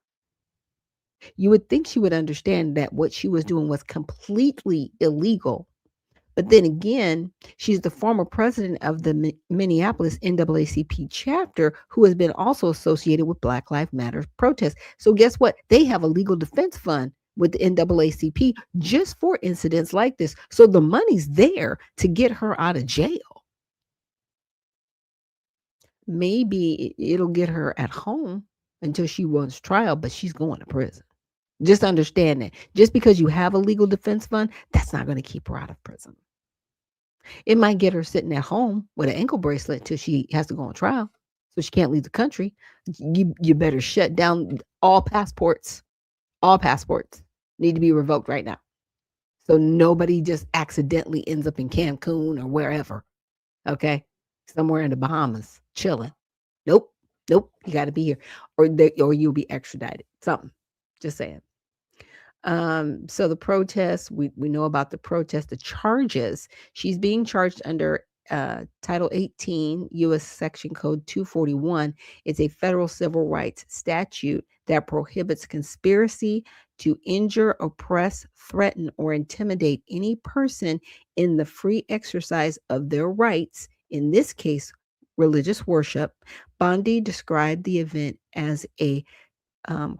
You would think she would understand that what she was doing was completely illegal. But then again, she's the former president of the Minneapolis NAACP chapter, who has been also associated with Black Lives Matter protests. So guess what? They have a legal defense fund with the NAACP just for incidents like this. So the money's there to get her out of jail. Maybe it'll get her at home until she runs trial, but she's going to prison. Just understand that. Just because you have a legal defense fund, that's not going to keep her out of prison. It might get her sitting at home with an ankle bracelet till she has to go on trial, so she can't leave the country. You better shut down all passports. All passports need to be revoked right now. So nobody just accidentally ends up in Cancun or wherever. Okay? Somewhere in the Bahamas, chilling. Nope. You got to be here, or you'll be extradited. Something. Just saying. So the protest, we know about the protest, the charges. She's being charged under Title 18 U.S. Section Code 241. It's a federal civil rights statute that prohibits conspiracy to injure, oppress, threaten, or intimidate any person in the free exercise of their rights, in this case, religious worship. Bondi described the event as a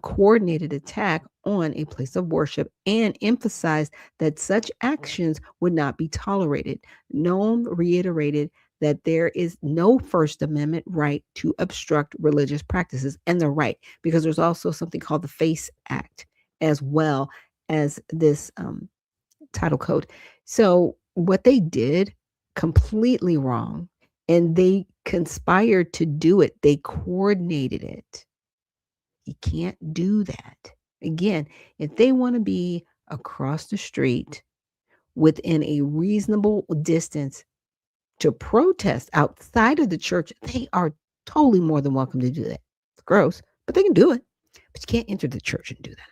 coordinated attack on a place of worship and emphasized that such actions would not be tolerated. Noam reiterated that there is no First Amendment right to obstruct religious practices, and they're right, because there's also something called the FACE Act as well as this title code. So what they did, completely wrong, and they conspired to do it. They coordinated it. You can't do that. Again, if they want to be across the street within a reasonable distance to protest outside of the church, they are totally more than welcome to do that. It's gross, but they can do it. But you can't enter the church and do that.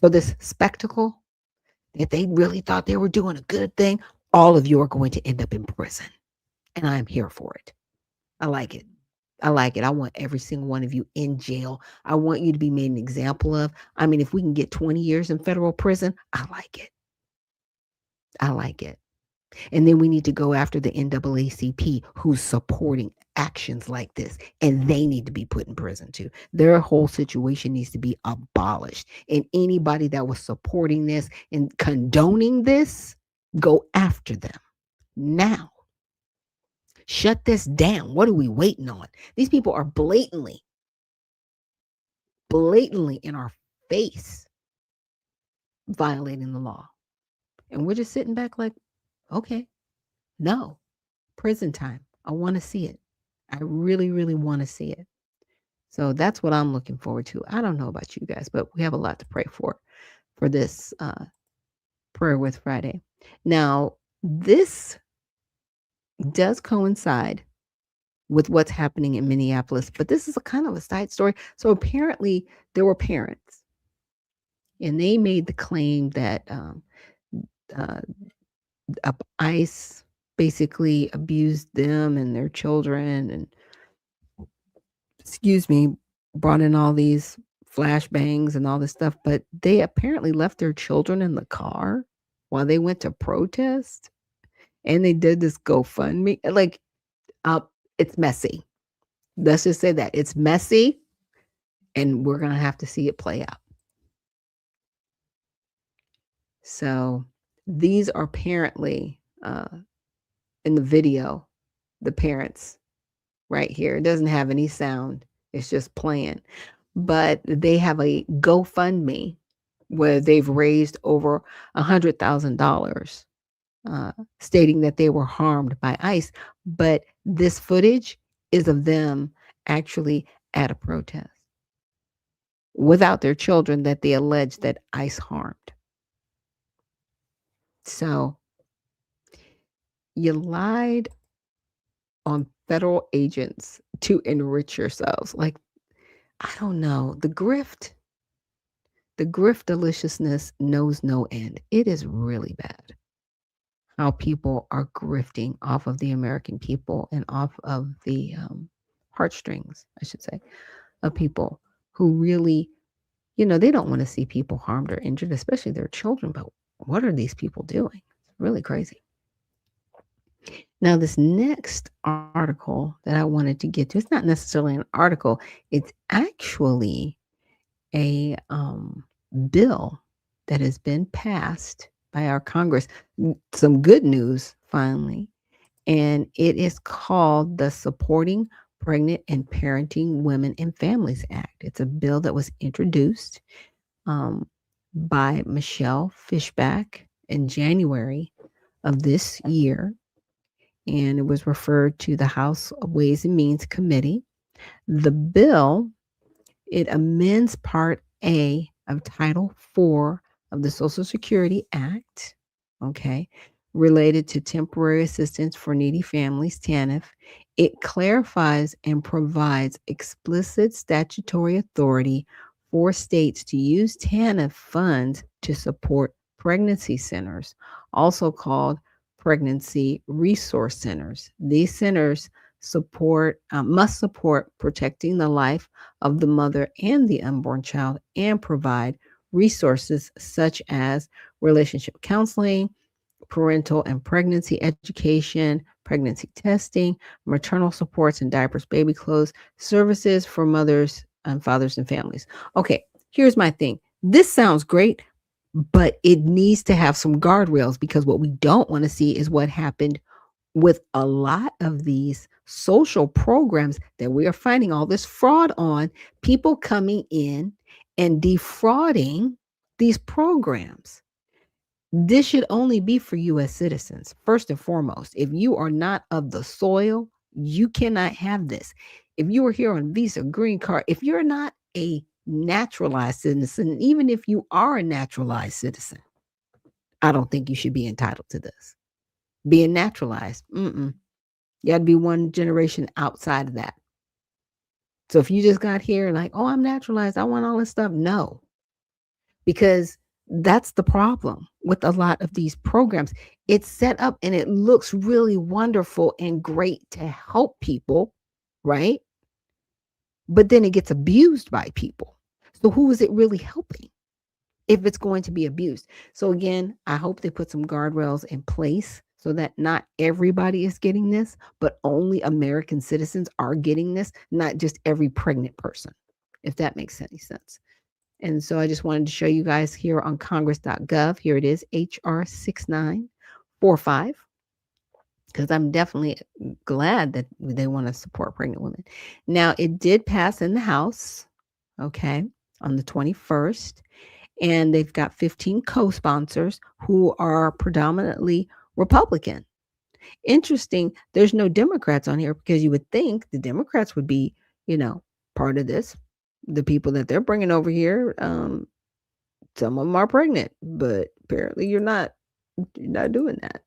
So this spectacle, if they really thought they were doing a good thing, all of you are going to end up in prison. And I'm here for it. I like it. I like it. I want every single one of you in jail. I want you to be made an example of. I mean, if we can get 20 years in federal prison, I like it. I like it. And then we need to go after the NAACP who's supporting actions like this. And they need to be put in prison too. Their whole situation needs to be abolished. And anybody that was supporting this and condoning this, go after them now. Shut this down. What are we waiting on? These people are blatantly in our face violating the law. And we're just sitting back like, okay, no, prison time. I want to see it. I really, really want to see it. So that's what I'm looking forward to. I don't know about you guys, but we have a lot to pray for this Prayer with Friday. Now, this does coincide with what's happening in Minneapolis, but this is a kind of a side story. So apparently there were parents and they made the claim that ICE basically abused them and their children and, brought in all these flashbangs and all this stuff, but they apparently left their children in the car while they went to protest. And they did this GoFundMe. Like, it's messy. Let's just say that it's messy, and we're going to have to see it play out. So these are apparently in the video, the parents right here. It doesn't have any sound. It's just playing. But they have a GoFundMe where they've raised over $100,000, stating that they were harmed by ICE. But this footage is of them actually at a protest without their children that they allege that ICE harmed. So you lied on federal agents to enrich yourselves. Like, I don't know. The grift deliciousness knows no end. It is really bad how people are grifting off of the American people and off of the heartstrings, I should say, of people who really, they don't want to see people harmed or injured, especially their children. But what are these people doing? It's really crazy. Now, this next article that I wanted to get to, it's not necessarily an article. It's actually a bill that has been passed by our Congress. Some good news, finally. And it is called the Supporting Pregnant and Parenting Women and Families Act. It's a bill that was introduced by Michelle Fishback in January of this year. And it was referred to the House Ways and Means Committee. The bill, it amends Part A of Title IV of the Social Security Act, okay, related to temporary assistance for needy families, TANF. It clarifies and provides explicit statutory authority for states to use TANF funds to support pregnancy centers, also called pregnancy resource centers. These centers must support protecting the life of the mother and the unborn child and provide resources such as relationship counseling, parental and pregnancy education, pregnancy testing, maternal supports and diapers, baby clothes, services for mothers and fathers and families. Okay, here's my thing. This sounds great, but it needs to have some guardrails, because what we don't want to see is what happened with a lot of these social programs that we are finding all this fraud on, people coming in and defrauding these programs. This should only be for U.S. citizens, first and foremost. If you are not of the soil, you cannot have this. If you are here on visa, green card, if you're not a naturalized citizen, even if you are a naturalized citizen, I don't think you should be entitled to this. Being naturalized, you got to be one generation outside of that. So if you just got here like, oh, I'm naturalized, I want all this stuff, no. Because that's the problem with a lot of these programs. It's set up and it looks really wonderful and great to help people, right? But then it gets abused by people. So who is it really helping if it's going to be abused? So again, I hope they put some guardrails in place so that not everybody is getting this, but only American citizens are getting this, not just every pregnant person, if that makes any sense. And so I just wanted to show you guys here on congress.gov. Here it is, HR 6945, because I'm definitely glad that they want to support pregnant women. Now, it did pass in the House, okay, on the 21st, and they've got 15 co-sponsors who are predominantly Republican. Interesting, there's no Democrats on here, because you would think the Democrats would be, part of this. The people that they're bringing over here, some of them are pregnant, but apparently you're not doing that.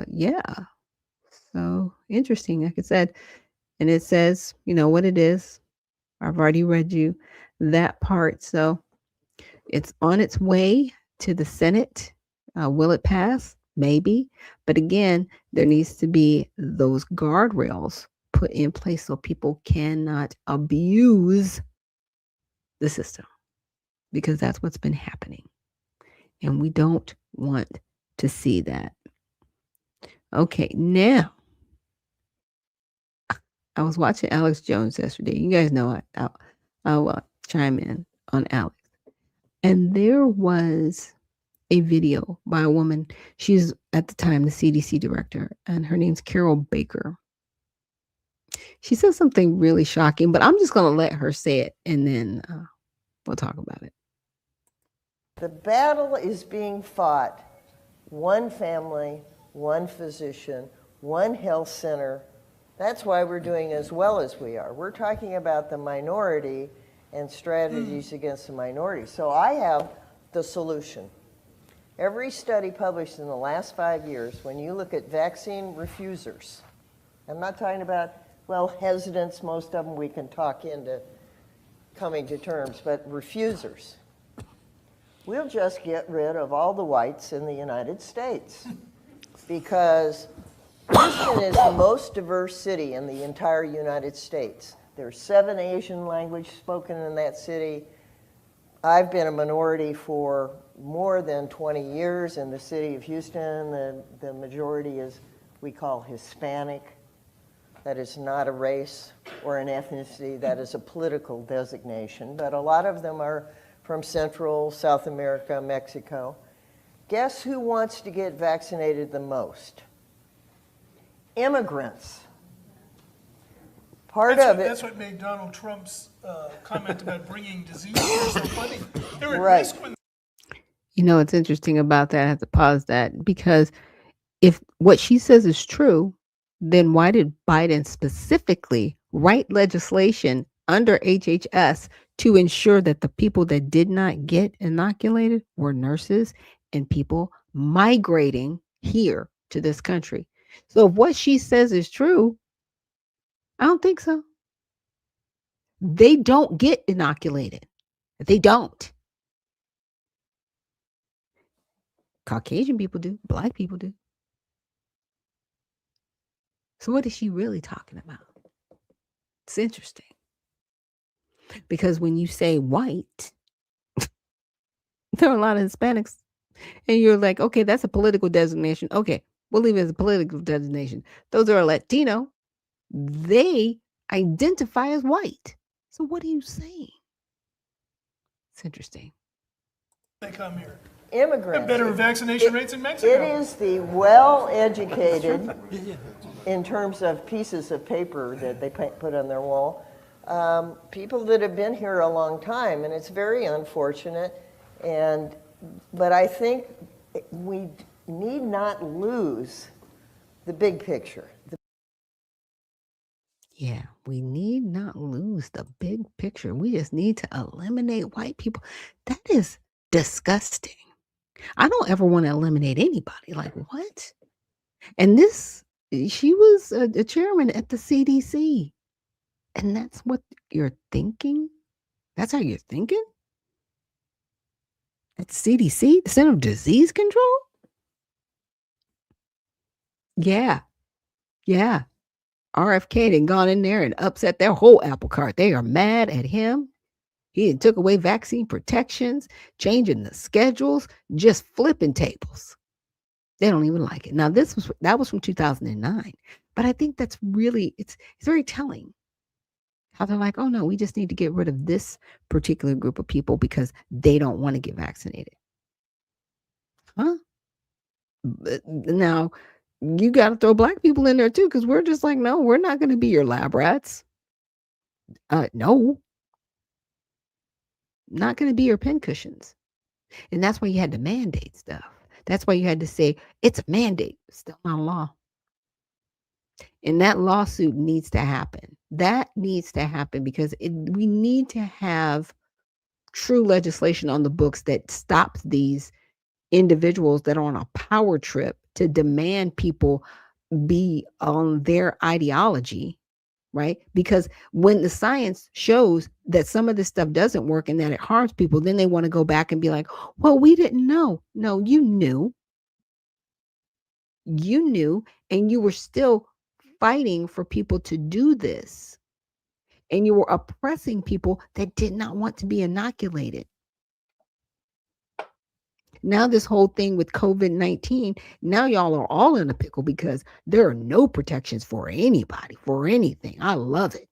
Yeah. So interesting, like I said. And it says, what it is. I've already read you that part. So it's on its way to the Senate. Will it pass? Maybe. But again, there needs to be those guardrails put in place so people cannot abuse the system, because that's what's been happening. And we don't want to see that. Okay, now I was watching Alex Jones yesterday. You guys know I'll chime in on Alex. And there was a video by a woman. She's at the time the CDC director, and her name's Carol Baker. She said something really shocking, but I'm just going to let her say it, and then we'll talk about it. The battle is being fought one family, one physician, one health center. That's why we're doing as well as we are. We're talking about the minority and strategies against the minority. So I have the solution. Every study published in the last 5 years, when you look at vaccine refusers, I'm not talking about, well, hesitants, most of them we can talk into coming to terms, but refusers. We'll just get rid of all the whites in the United States because Houston is the most diverse city in the entire United States. There's 7 Asian languages spoken in that city. I've been a minority for more than 20 years in the city of Houston. The majority is, we call Hispanic. That is not a race or an ethnicity. That is a political designation. But a lot of them are from Central, South America, Mexico. Guess who wants to get vaccinated the most? Immigrants. That's what made Donald Trump's comment about bringing disease here so funny. They're at risk when. You know what's interesting about that? I have to pause that because if what she says is true, then why did Biden specifically write legislation under HHS to ensure that the people that did not get inoculated were nurses and people migrating here to this country? So if what she says is true, I don't think so. They don't get inoculated. They don't. Caucasian people do. Black people do. So what is she really talking about? It's interesting. Because when you say white, there are a lot of Hispanics. And you're like, okay, that's a political designation. Okay, we'll leave it as a political designation. Those are Latino. They identify as white. So what are you saying? It's interesting. They come here. Immigrants. Have better vaccination rates in Mexico. It is the well-educated, in terms of pieces of paper that they put on their wall, people that have been here a long time, and it's very unfortunate. But I think we need not lose the big picture. Yeah, we need not lose the big picture. We just need to eliminate white people. That is disgusting. I don't ever want to eliminate anybody. Like, what? And she was a chairman at the CDC. And that's what you're thinking? That's how you're thinking? At the CDC, the Center of Disease Control? Yeah. RFK had gone in there and upset their whole apple cart. They are mad at him. He took away vaccine protections, changing the schedules, just flipping tables. They don't even like it. Now, that was from 2009. But I think that's really, it's very telling. How they're like, oh no, we just need to get rid of this particular group of people because they don't want to get vaccinated. Huh? But now, you got to throw black people in there too, because we're just like, no, we're not going to be your lab rats. No. Not going to be your pincushions. And that's why you had to mandate stuff. That's why you had to say, it's a mandate. It's still not a law. And that lawsuit needs to happen. That needs to happen because we need to have true legislation on the books that stops these individuals that are on a power trip to demand people be on their ideology, right? Because when the science shows that some of this stuff doesn't work and that it harms people, then they want to go back and be like, well, we didn't know. No, you knew. You knew, and you were still fighting for people to do this. And you were oppressing people that did not want to be inoculated. Now this whole thing with COVID-19, now y'all are all in a pickle because there are no protections for anybody, for anything. I love it.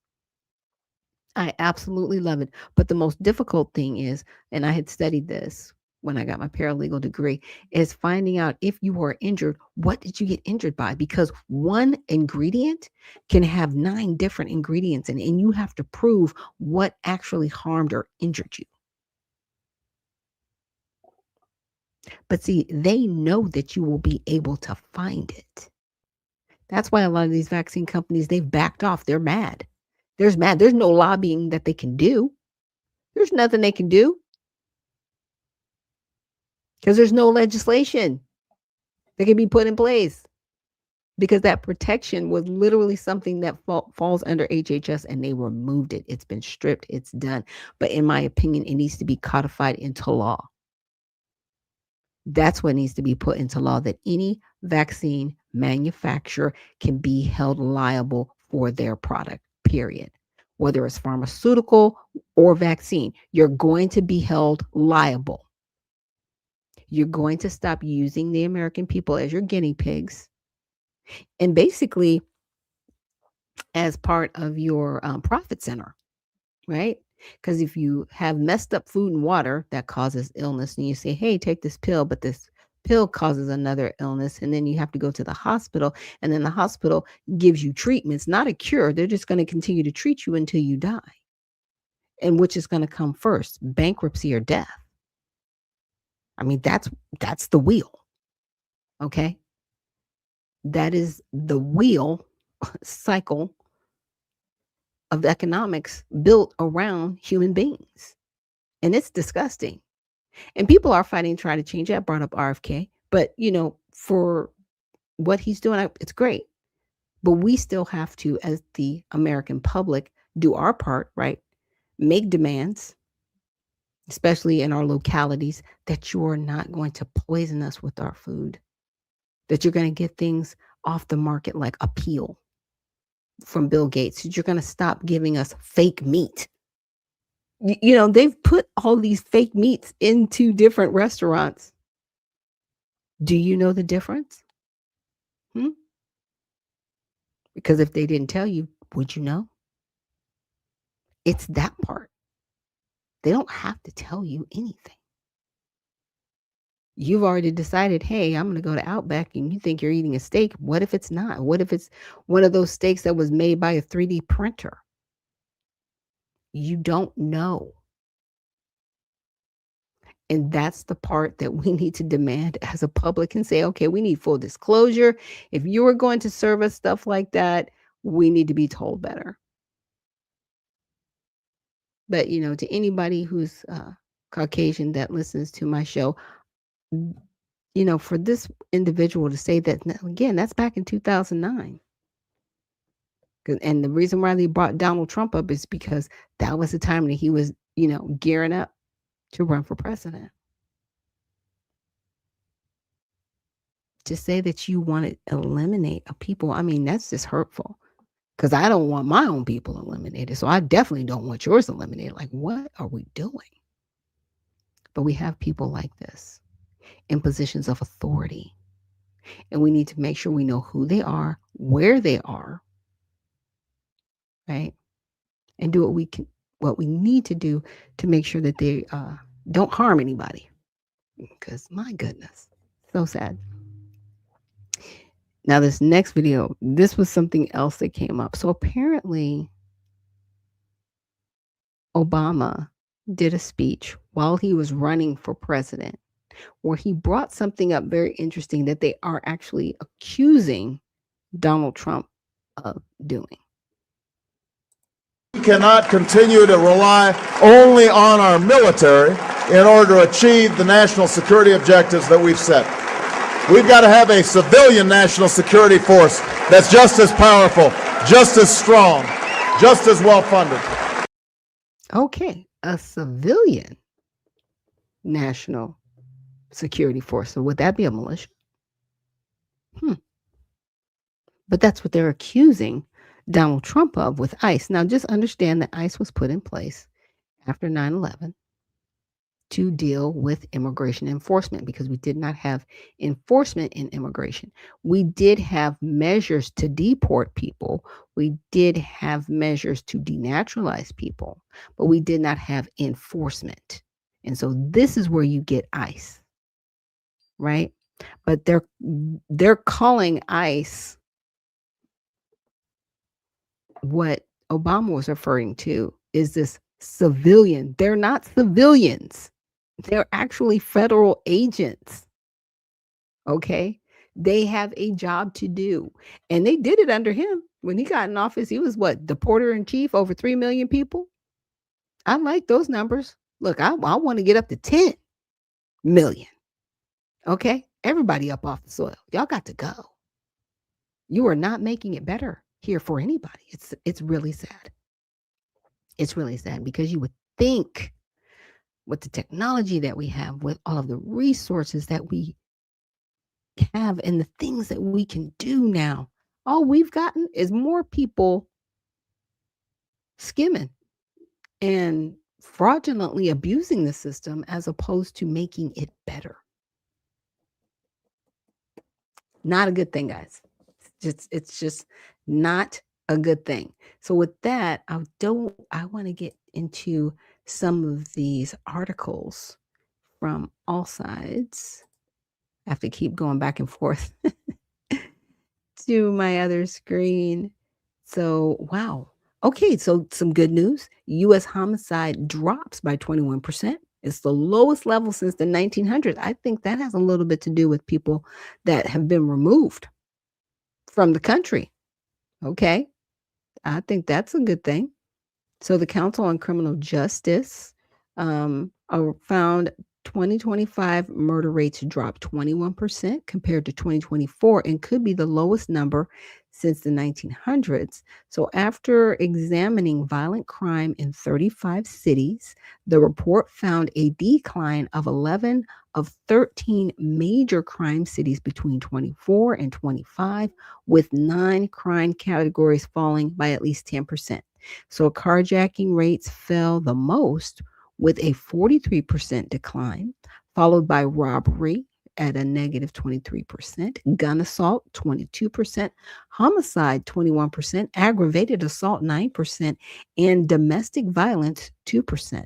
I absolutely love it. But the most difficult thing is, and I had studied this when I got my paralegal degree, is finding out if you were injured, what did you get injured by? Because one ingredient can have 9 different ingredients in it, and you have to prove what actually harmed or injured you. But see, they know that you will be able to find it. That's why a lot of these vaccine companies, they've backed off. They're mad. There's no lobbying that they can do. There's nothing they can do because there's no legislation that can be put in place, because that protection was literally something that falls under HHS, and they removed it. It's been stripped. It's done. But in my opinion, it needs to be codified into law. That's what needs to be put into law, that any vaccine manufacturer can be held liable for their product, period. Whether it's pharmaceutical or vaccine, you're going to be held liable. You're going to stop using the American people as your guinea pigs, and basically as part of your profit center, right? Because if you have messed up food and water that causes illness, and you say, hey, take this pill, but this pill causes another illness, and then you have to go to the hospital, and then the hospital gives you treatments, not a cure. They're just going to continue to treat you until you die. And which is going to come first, bankruptcy or death? I mean, that's the wheel. Okay? That is the wheel cycle of economics built around human beings. And it's disgusting. And people are fighting to try to change it. I brought up RFK, but for what he's doing, it's great. But we still have to, as the American public, do our part, right? Make demands, especially in our localities, that you are not going to poison us with our food, that you're going to get things off the market like a peel from Bill Gates, that you're going to stop giving us fake meat. They've put all these fake meats into different restaurants. Do you know the difference? Because if they didn't tell you, would you know? It's that part. They don't have to tell you anything. You've already decided, hey, I'm going to go to Outback, and you think you're eating a steak. What if it's not? What if it's one of those steaks that was made by a 3D printer? You don't know. And that's the part that we need to demand as a public and say, okay, we need full disclosure. If you are going to serve us stuff like that, we need to be told better. But, to anybody who's Caucasian that listens to my show, for this individual to say that, again, that's back in 2009. And the reason why they brought Donald Trump up is because that was the time that he was, gearing up to run for president. To say that you want to eliminate a people, I mean, that's just hurtful. Because I don't want my own people eliminated. So I definitely don't want yours eliminated. Like, what are we doing? But we have people like this in positions of authority. And we need to make sure we know who they are, where they are, right? And do what we need to do to make sure that they don't harm anybody. Because my goodness, so sad. Now, this next video, this was something else that came up. So apparently, Obama did a speech while he was running for president, where he brought something up very interesting that they are actually accusing Donald Trump of doing. We cannot continue to rely only on our military in order to achieve the national security objectives that we've set. We've got to have a civilian national security force that's just as powerful, just as strong, just as well-funded. Okay, a civilian national security force. So would that be a militia? But that's what they're accusing Donald Trump of with ICE. Now, just understand that ICE was put in place after 9/11. to deal with immigration enforcement because we did not have enforcement in immigration. We did have measures to deport people. We did have measures to denaturalize people, but we did not have enforcement. And so this is where you get ICE, right? But they're calling ICE what Obama was referring to is this civilian. They're not civilians. They're actually federal agents. Okay? They have a job to do. And they did it under him. When he got in office, he was what? Deporter in chief, over 3 million people? I like those numbers. Look, I want to get up to 10 million. Okay? Everybody up off the soil. Y'all got to go. You are not making it better here for anybody. It's really sad. It's really sad because you would think with the technology that we have, with all of the resources that we have and the things that we can do now, all we've gotten is more people skimming and fraudulently abusing the system as opposed to making it better. Not a good thing, guys. It's just not a good thing. So with that, I want to get into some of these articles from all sides. I have to keep going back and forth to my other screen. So, wow. Okay, so some good news. U.S. homicide drops by 21%. It's the lowest level since the 1900s. I think that has a little bit to do with people that have been removed from the country. Okay, I think that's a good thing. So the Council on Criminal Justice found 2025 murder rates dropped 21% compared to 2024 and could be the lowest number since the 1900s. So after examining violent crime in 35 cities, the report found a decline of 11 of 13 major crime cities between 24 and 25, with 9 crime categories falling by at least 10%. So carjacking rates fell the most with a 43% decline, followed by robbery at a negative 23%, gun assault 22%, homicide 21%, aggravated assault 9%, and domestic violence 2%.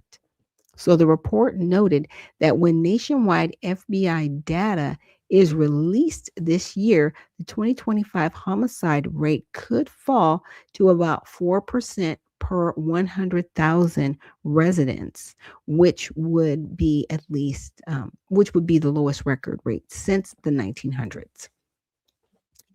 So the report noted that when nationwide FBI data is released this year, the 2025 homicide rate could fall to about 4% per 100,000 residents, which would be the lowest record rate since the 1900s.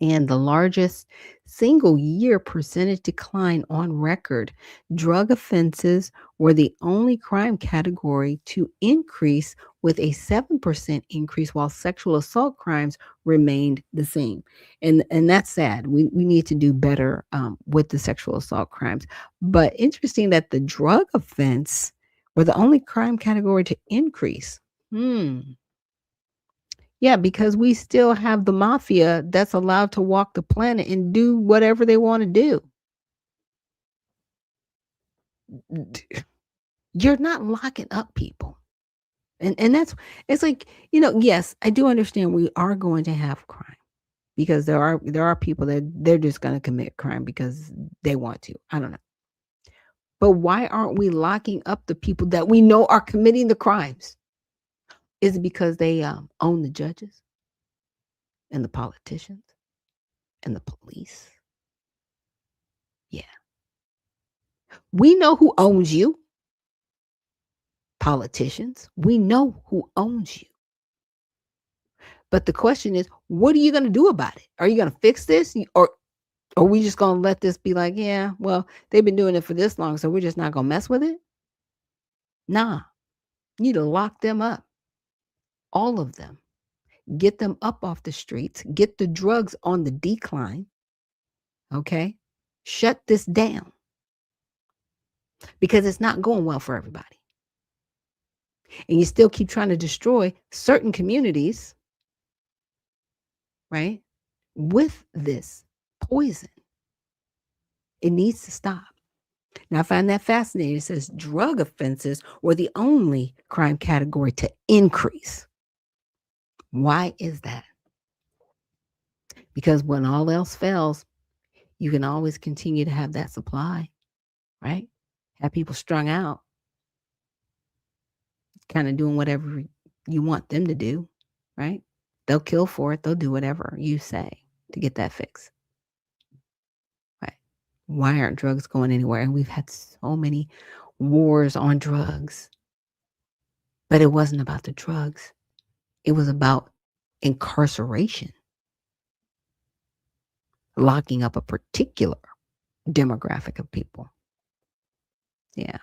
And the largest single year percentage decline on record. Drug offenses were the only crime category to increase, with a 7% increase, while sexual assault crimes remained the same. And that's sad. We need to do better with the sexual assault crimes. But interesting that the drug offense were the only crime category to increase. Yeah, because we still have the mafia that's allowed to walk the planet and do whatever they want to do. You're not locking up people. And it's like, yes, I do understand we are going to have crime because there are people that they're just going to commit crime because they want to. I don't know. But why aren't we locking up the people that we know are committing the crimes? Is it because they own the judges and the politicians and the police? Yeah. We know who owns you. Politicians. We know who owns you. But the question is, what are you going to do about it? Are you going to fix this? Or are we just going to let this be like, yeah, well, they've been doing it for this long, so we're just not going to mess with it? Nah. You need to lock them up. All of them. Get them up off the streets. Get the drugs on the decline. Okay? Shut this down. Because it's not going well for everybody. And you still keep trying to destroy certain communities, right? With this poison. It needs to stop. Now, I find that fascinating. It says drug offenses were the only crime category to increase. Why is that? Because when all else fails, you can always continue to have that supply, right? Have people strung out, kind of doing whatever you want them to do, right? They'll kill for it. They'll do whatever you say to get that fix. Right? Why aren't drugs going anywhere? And we've had so many wars on drugs. But it wasn't about the drugs. It was about incarceration, locking up a particular demographic of people. Yeah.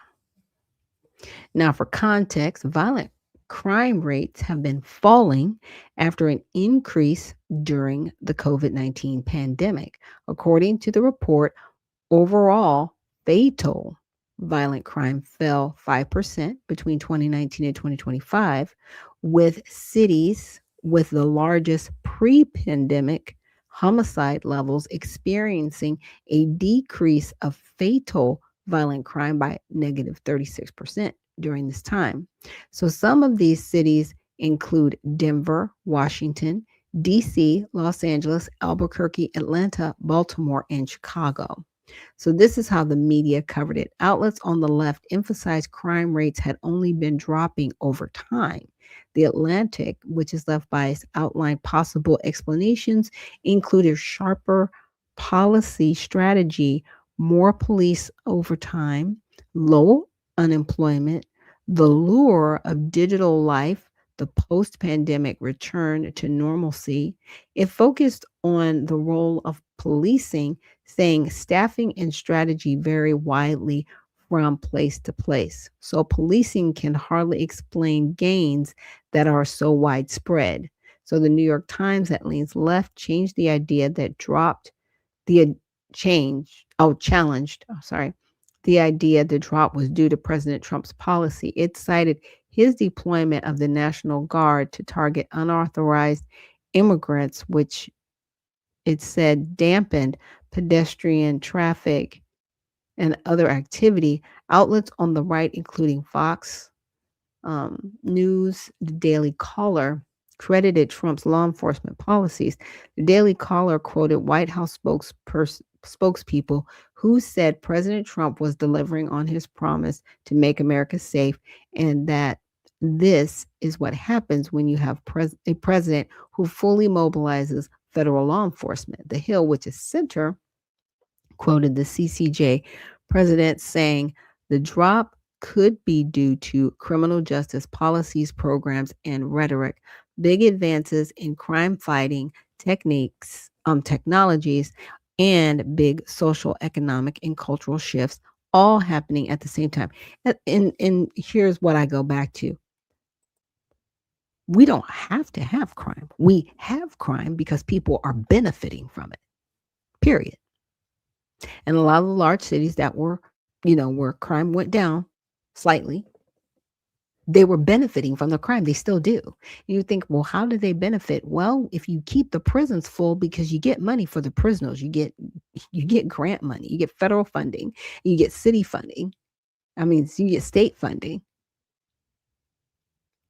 Now, for context, violent crime rates have been falling after an increase during the COVID-19 pandemic. According to the report, overall fatal violent crime fell 5% between 2019 and 2025, with cities with the largest pre-pandemic homicide levels experiencing a decrease of fatal violent crime by negative 36% during this time. So some of these cities include Denver, Washington, DC, Los Angeles, Albuquerque, Atlanta, Baltimore, and Chicago. So this is how the media covered it. Outlets on the left emphasized crime rates had only been dropping over time. The Atlantic, which is left biased, outlined possible explanations, included sharper policy strategy, more police overtime, low unemployment, the lure of digital life, the post-pandemic return to normalcy. It focused on the role of policing, saying staffing and strategy vary widely from place to place. So policing can hardly explain gains that are so widespread. So the New York Times that leans left changed the idea that dropped the challenged, the idea the drop was due to President Trump's policy. It cited his deployment of the National Guard to target unauthorized immigrants, which it said dampened pedestrian traffic and other activity. Outlets on the right, including Fox News, the Daily Caller, credited Trump's law enforcement policies. The Daily Caller quoted White House spokespeople who said President Trump was delivering on his promise to make America safe, and that this is what happens when you have a president who fully mobilizes federal law enforcement. The Hill, which is center, quoted the CCJ president saying the drop could be due to criminal justice policies, programs, and rhetoric, big advances in crime fighting technologies, and big social, economic, and cultural shifts all happening at the same time. And here's what I go back to. We don't have to have crime. We have crime because people are benefiting from it, period. And a lot of the large cities that were, where crime went down slightly, they were benefiting from the crime. They still do. You think, well, how do they benefit? Well, if you keep the prisons full, because you get money for the prisoners, you get grant money, you get federal funding, you get city funding. You get state funding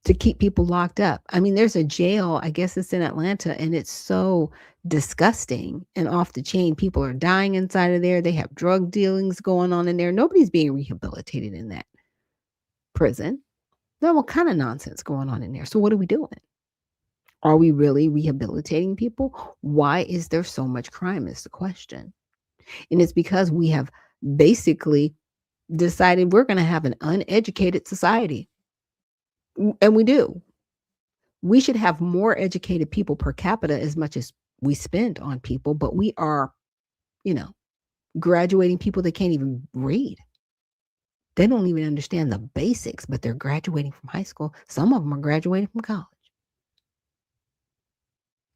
to keep people locked up. There's a jail, I guess it's in Atlanta, and it's so disgusting and off the chain. People are dying inside of there. They have drug dealings going on in there. Nobody's being rehabilitated in that prison. There's all kind of nonsense going on in there. So what are we doing? Are we really rehabilitating people? Why is there so much crime is the question. And it's because we have basically decided we're going to have an uneducated society. And we do. We should have more educated people per capita as much as we spend on people, but we are, graduating people that can't even read. They don't even understand the basics, but they're graduating from high school. Some of them are graduating from college.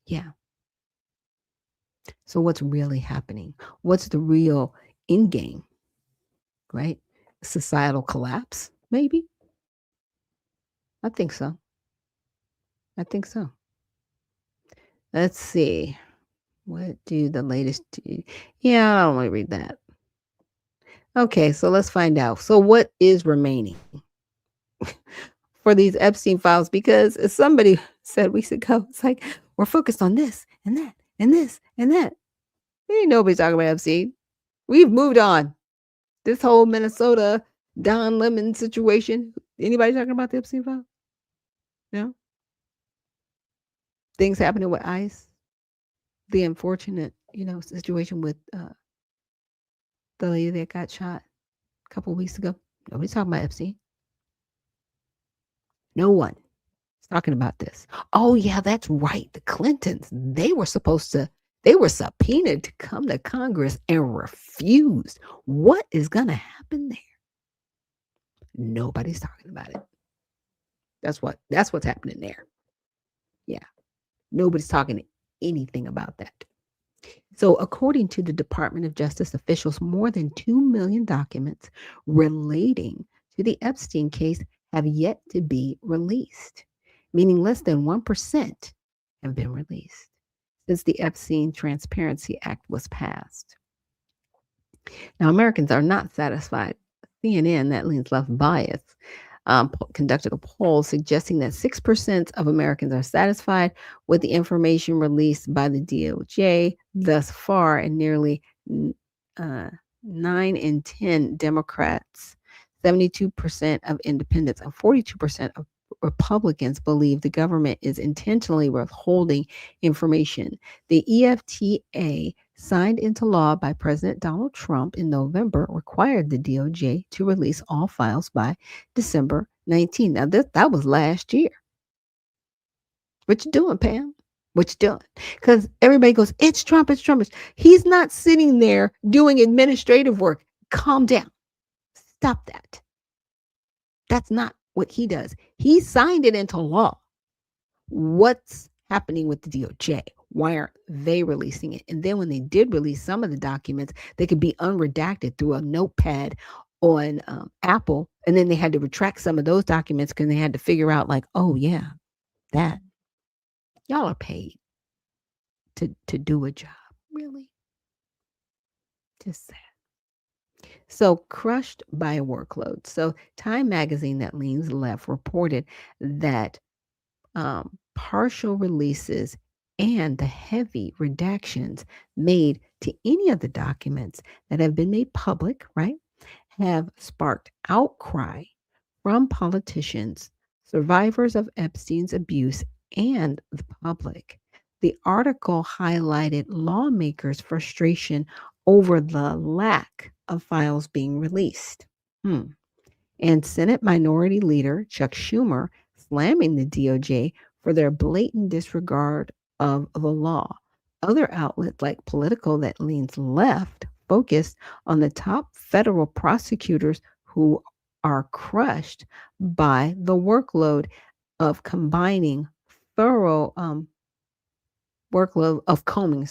Yeah. So what's really happening? What's the real end game? Right? Societal collapse, maybe? I think so. Let's see. What do the latest do? Yeah, I don't want to read that. Okay, so let's find out. So what is remaining for these Epstein files? Because as somebody said weeks ago, it's like we're focused on this and that and this and that. Ain't nobody talking about Epstein. We've moved on. This whole Minnesota Don Lemon situation. Anybody talking about the Epstein file? No. Things happening with ICE. The unfortunate, situation with the lady that got shot a couple weeks ago. Nobody's talking about Epstein. No one is talking about this. Oh yeah, that's right. The Clintons, they were subpoenaed to come to Congress and refused. What is gonna happen there? Nobody's talking about it. That's what's happening there. Yeah. Nobody's talking anything about that. So, according to the Department of Justice officials, more than 2 million documents relating to the Epstein case have yet to be released, meaning less than 1% have been released since the Epstein Transparency Act was passed. Now, Americans are not satisfied. CNN, that leans left bias, conducted a poll suggesting that 6% of Americans are satisfied with the information released by the DOJ thus far, and nearly 9 in 10 Democrats, 72% of independents, and 42% of Republicans believe the government is intentionally withholding information. The EFTA, signed into law by President Donald Trump in November, required the DOJ to release all files by December 19. Now, that was last year. What you doing, Pam? What you doing? Because everybody goes, it's Trump, it's Trump. He's not sitting there doing administrative work. Calm down. Stop that. That's not what he does. He signed it into law. What's happening with the DOJ? Why aren't they releasing it? And then when they did release some of the documents, they could be unredacted through a notepad on Apple. And then they had to retract some of those documents because they had to figure out, like, oh, yeah, that. Y'all are paid to do a job. Really? Just sad. So, crushed by a workload. So, Time magazine, that leans left, reported that partial releases and the heavy redactions made to any of the documents that have been made public, right, have sparked outcry from politicians, survivors of Epstein's abuse, and the public. The article highlighted lawmakers' frustration over the lack of files being released. And Senate Minority Leader Chuck Schumer slamming the DOJ for their blatant disregard of the law. Other outlets like Politico, that leans left, focused on the top federal prosecutors who are crushed by the workload of combining thorough workload of combing,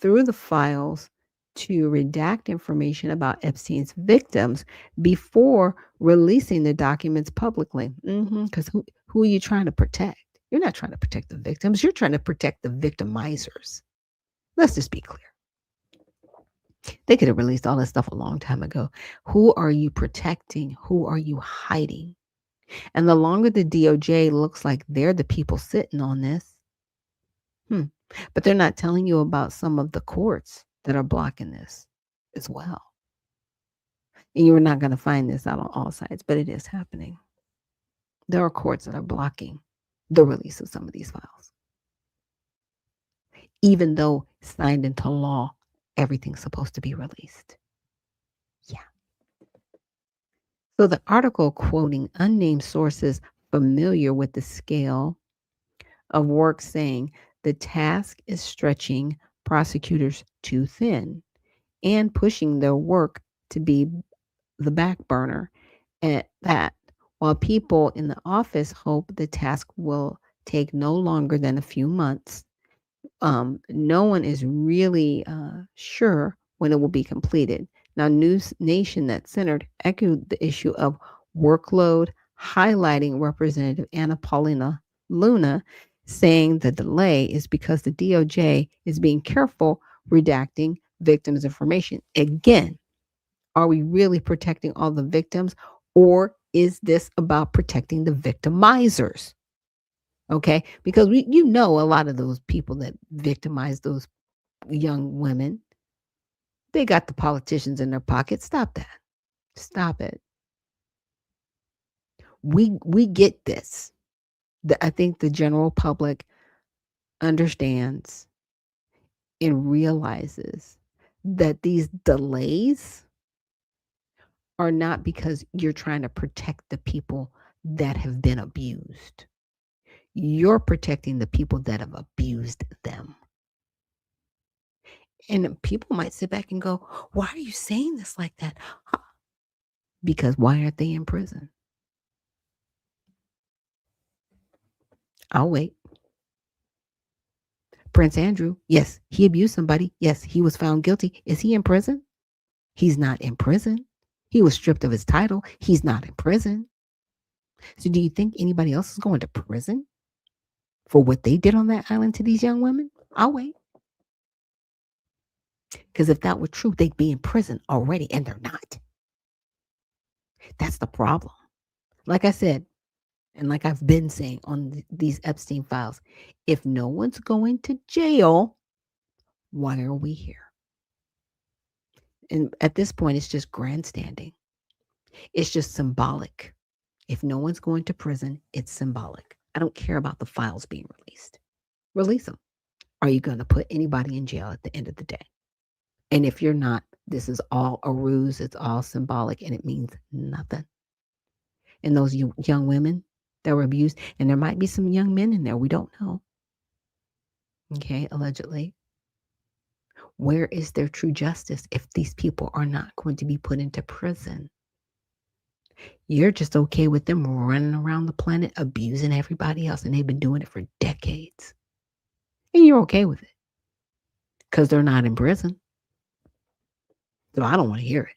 through the files to redact information about Epstein's victims before releasing the documents publicly. Because who are you trying to protect? You're not trying to protect the victims. You're trying to protect the victimizers. Let's just be clear. They could have released all this stuff a long time ago. Who are you protecting? Who are you hiding? And the longer the DOJ looks like they're the people sitting on this, but they're not telling you about some of the courts that are blocking this as well. And you're not going to find this out on all sides, but it is happening. There are courts that are blocking the release of some of these files. Even though signed into law, everything's supposed to be released. Yeah. So the article, quoting unnamed sources familiar with the scale of work, saying the task is stretching prosecutors too thin and pushing their work to be the back burner at that, while people in the office hope the task will take no longer than a few months. No one is really sure when it will be completed. Now, News Nation, that centered, echoed the issue of workload, highlighting Representative Anna Paulina Luna, saying the delay is because the DOJ is being careful redacting victims' information. Again, Are we really protecting all the victims, or is this about protecting the victimizers? Okay, because a lot of those people that victimize those young women, they got the politicians in their pocket. Stop that. Stop it. We get this. I think the general public understands and realizes that these delays are not because you're trying to protect the people that have been abused. You're protecting the people that have abused them. And people might sit back and go, why are you saying this like that? Because why aren't they in prison? I'll wait. Prince Andrew, yes, he abused somebody. Yes, he was found guilty. Is he in prison? He's not in prison. He was stripped of his title. He's not in prison. So do you think anybody else is going to prison for what they did on that island to these young women? I'll wait. Because if that were true, they'd be in prison already, and they're not. That's the problem. Like I said, and like I've been saying on these Epstein files, if no one's going to jail, why are we here? And at this point, it's just grandstanding. It's just symbolic. If no one's going to prison, it's symbolic. I don't care about the files being released. Release them. Are you going to put anybody in jail at the end of the day? And if you're not, this is all a ruse. It's all symbolic, and it means nothing. And those young women that were abused, and there might be some young men in there, we don't know. Okay, allegedly. Where is their true justice if these people are not going to be put into prison? You're just okay with them running around the planet abusing everybody else, and they've been doing it for decades. And you're okay with it because they're not in prison. So I don't want to hear it.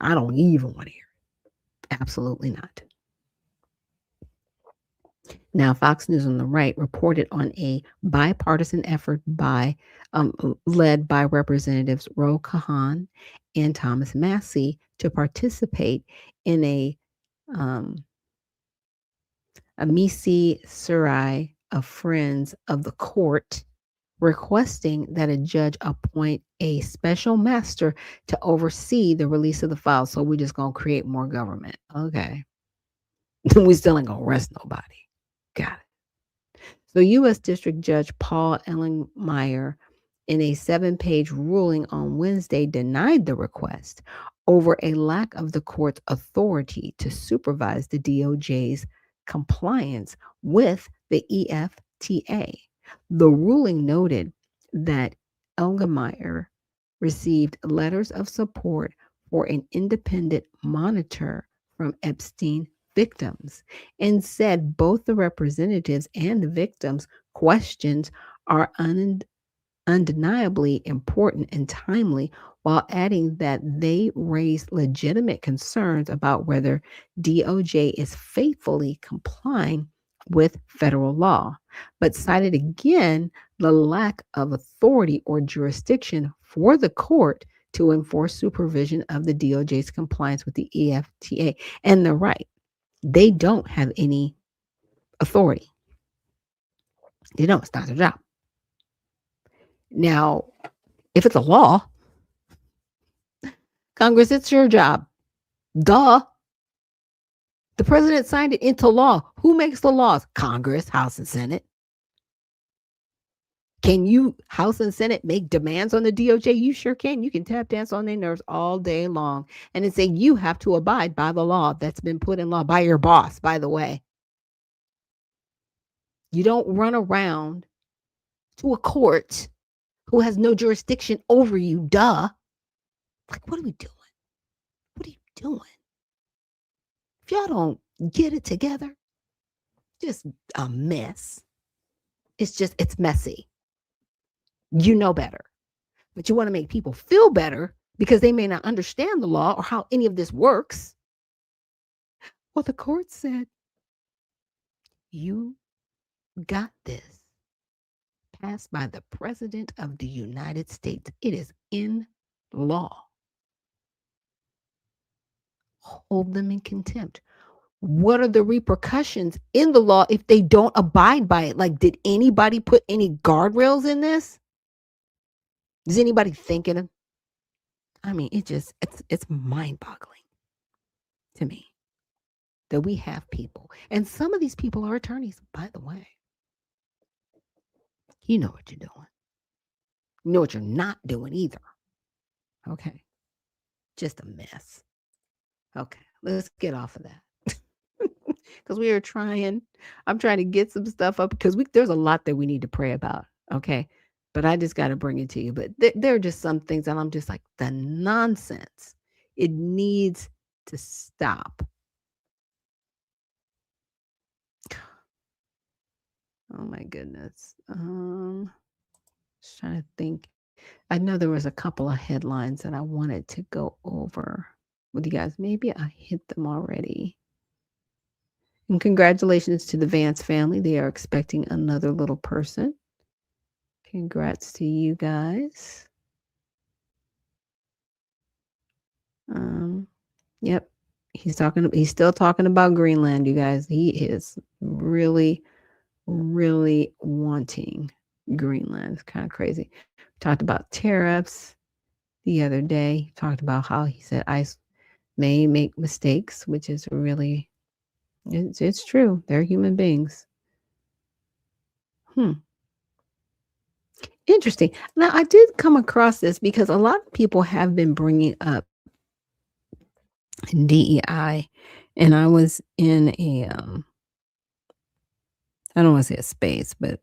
I don't even want to hear it. Absolutely not. Now, Fox News on the right reported on a bipartisan effort led by Representatives Ro Khanna and Thomas Massie to participate in a Misi Surai of Friends of the Court, requesting that a judge appoint a special master to oversee the release of the files. So we're just going to create more government. Okay. We still ain't going to arrest nobody. Got it. So U.S. District Judge Paul Ellenmeyer, in a 7-page ruling on Wednesday, denied the request over a lack of the court's authority to supervise the DOJ's compliance with the EFTA. The ruling noted that Ellenmeyer received letters of support for an independent monitor from Epstein victims and said both the representatives and the victims' questions are undeniably important and timely, while adding that they raise legitimate concerns about whether DOJ is faithfully complying with federal law, but cited again the lack of authority or jurisdiction for the court to enforce supervision of the DOJ's compliance with the EFTA. And they're right. They don't have any authority. They don't. It's not their job. Now, if it's a law, Congress, it's your job. Duh. The president signed it into law. Who makes the laws? Congress, House, and Senate. Can you, House and Senate, make demands on the DOJ? You sure can. You can tap dance on their nerves all day long and then say you have to abide by the law that's been put in law by your boss, by the way. You don't run around to a court who has no jurisdiction over you. Duh. Like, what are we doing? What are you doing? If y'all don't get it together, just a mess. It's messy. You know better. But you want to make people feel better because they may not understand the law or how any of this works. Well, the court said, you got this. Passed by the President of the United States. It is in law. hold them in contempt. What are the repercussions in the law if they don't abide by it? Like, did anybody put any guardrails in this? Is anybody thinking of? I mean, it's mind-boggling to me that we have people, and some of these people are attorneys, by the way. You know what you're doing. You know what you're not doing either. Okay. Just a mess. Okay. Let's get off of that. Because I'm trying to get some stuff up because there's a lot that we need to pray about. Okay. But I just got to bring it to you. But there are just some things that I'm just like, the nonsense. It needs to stop. Oh my goodness. Just trying to think. I know there was a couple of headlines that I wanted to go over with you guys. Maybe I hit them already. And congratulations to the Vance family. They are expecting another little person. Congrats to you guys. Yep. He's still talking about Greenland, you guys. He is really, really wanting Greenland. It's kind of crazy. We talked about tariffs the other day. He talked about how he said ICE may make mistakes, which is really, it's true. They're human beings. Interesting. Now, I did come across this because a lot of people have been bringing up DEI, and I was in a, I don't want to say a space, but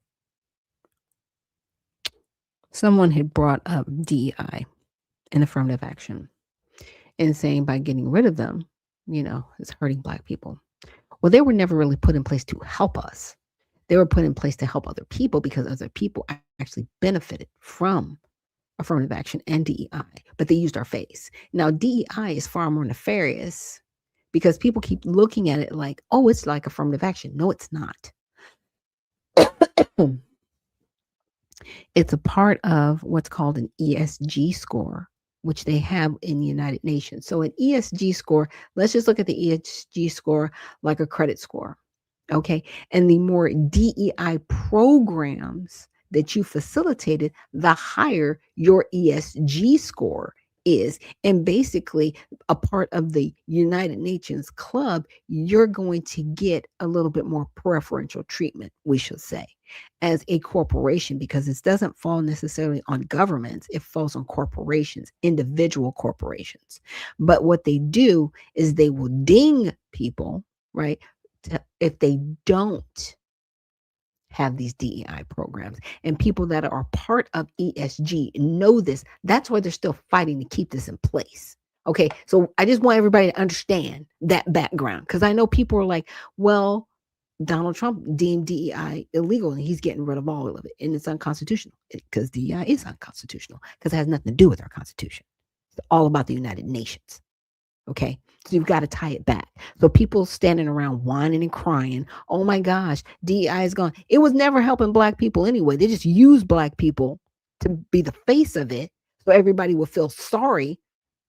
someone had brought up DEI and affirmative action and saying by getting rid of them, it's hurting Black people. Well, they were never really put in place to help us. They were put in place to help other people because other people actually benefited from affirmative action and DEI, but they used our face. Now, DEI is far more nefarious because people keep looking at it like, oh, it's like affirmative action. No, it's not. It's a part of what's called an ESG score, which they have in the United Nations. So an ESG score, let's just look at the ESG score like a credit score. Okay. And the more DEI programs that you facilitated, the higher your ESG score is. And basically, a part of the United Nations club, you're going to get a little bit more preferential treatment, we should say, as a corporation, because it doesn't fall necessarily on governments, it falls on corporations, individual corporations. But what they do is they will ding people, right, if they don't have these DEI programs. And people that are part of ESG know this. That's why they're still fighting to keep this in place. Okay, so I just want everybody to understand that background, because I know people are like, well, Donald Trump deemed DEI illegal and he's getting rid of all of it, and it's unconstitutional, because DEI is unconstitutional because it has nothing to do with our Constitution. It's all about the United Nations. Okay, so you've got to tie it back. So people standing around whining and crying, oh my gosh, DEI is gone. It was never helping Black people anyway. They just used Black people to be the face of it, so everybody will feel sorry.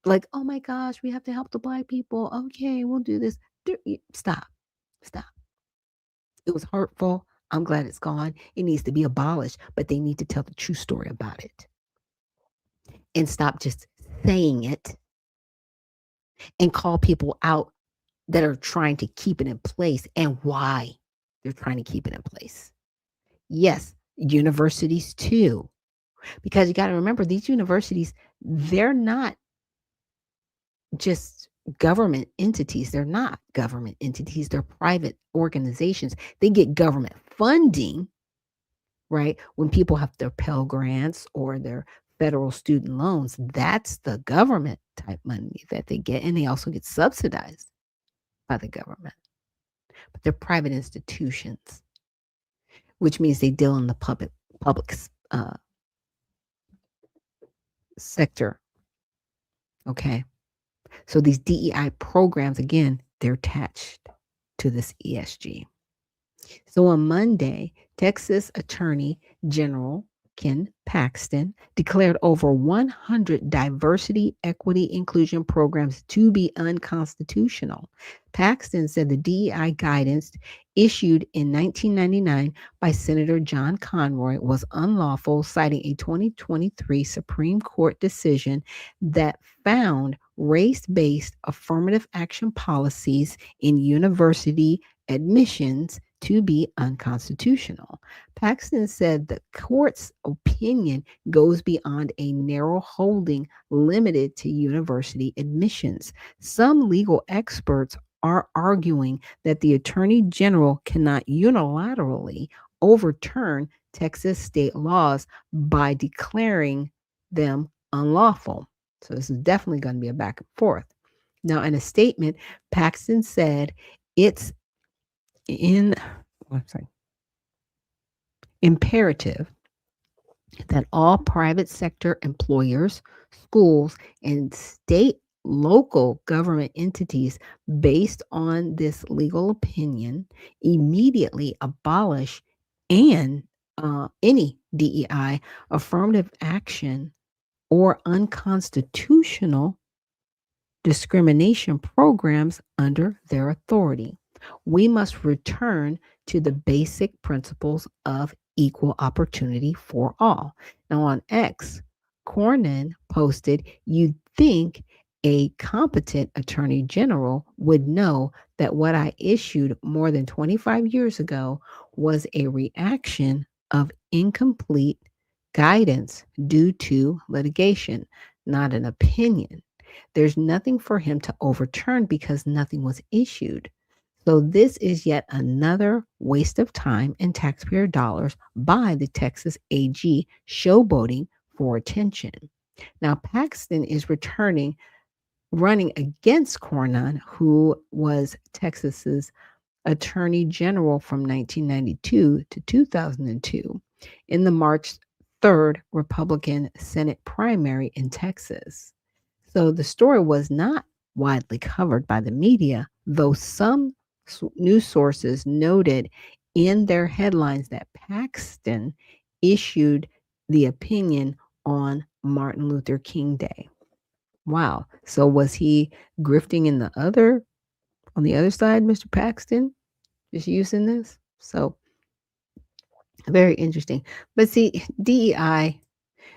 Like, oh my gosh, we have to help the Black people. Okay, we'll do this. Stop. It was hurtful. I'm glad it's gone. It needs to be abolished, but they need to tell the true story about it and stop just saying it and call people out that are trying to keep it in place and why they're trying to keep it in place. Yes, universities too, because you got to remember, these universities, they're not just government entities. They're not government entities. They're private organizations. They get government funding, right? When people have their Pell Grants or their federal student loans, that's the government type money that they get. And they also get subsidized by the government. But they're private institutions, which means they deal in the public sector. Okay. So these DEI programs, again, they're attached to this ESG. So on Monday, Texas Attorney General Ken Paxton declared over 100 diversity, equity, inclusion programs to be unconstitutional. Paxton said the DEI guidance issued in 1999 by Senator John Conroy was unlawful, citing a 2023 Supreme Court decision that found race-based affirmative action policies in university admissions to be unconstitutional. Paxton said the court's opinion goes beyond a narrow holding limited to university admissions. Some legal experts are arguing that the Attorney General cannot unilaterally overturn Texas state laws by declaring them unlawful. So this is definitely going to be a back and forth. Now, in a statement, Paxton said it's imperative that all private sector employers, schools, and state local government entities based on this legal opinion immediately abolish and any DEI affirmative action or unconstitutional discrimination programs under their authority. We must return to the basic principles of equal opportunity for all. Now, on X, Cornyn posted, "You'd think a competent attorney general would know that what I issued more than 25 years ago was a reaction of incomplete guidance due to litigation, not an opinion. There's nothing for him to overturn because nothing was issued. So this is yet another waste of time and taxpayer dollars by the Texas AG showboating for attention." Now, Paxton is running against Cornyn, who was Texas's attorney general from 1992 to 2002 in the March 3rd Republican Senate primary in Texas. So the story was not widely covered by the media, though some news sources noted in their headlines that Paxton issued the opinion on Martin Luther King Day. Wow. So was he grifting on the other side, Mr. Paxton, just using this? So very interesting. But see, DEI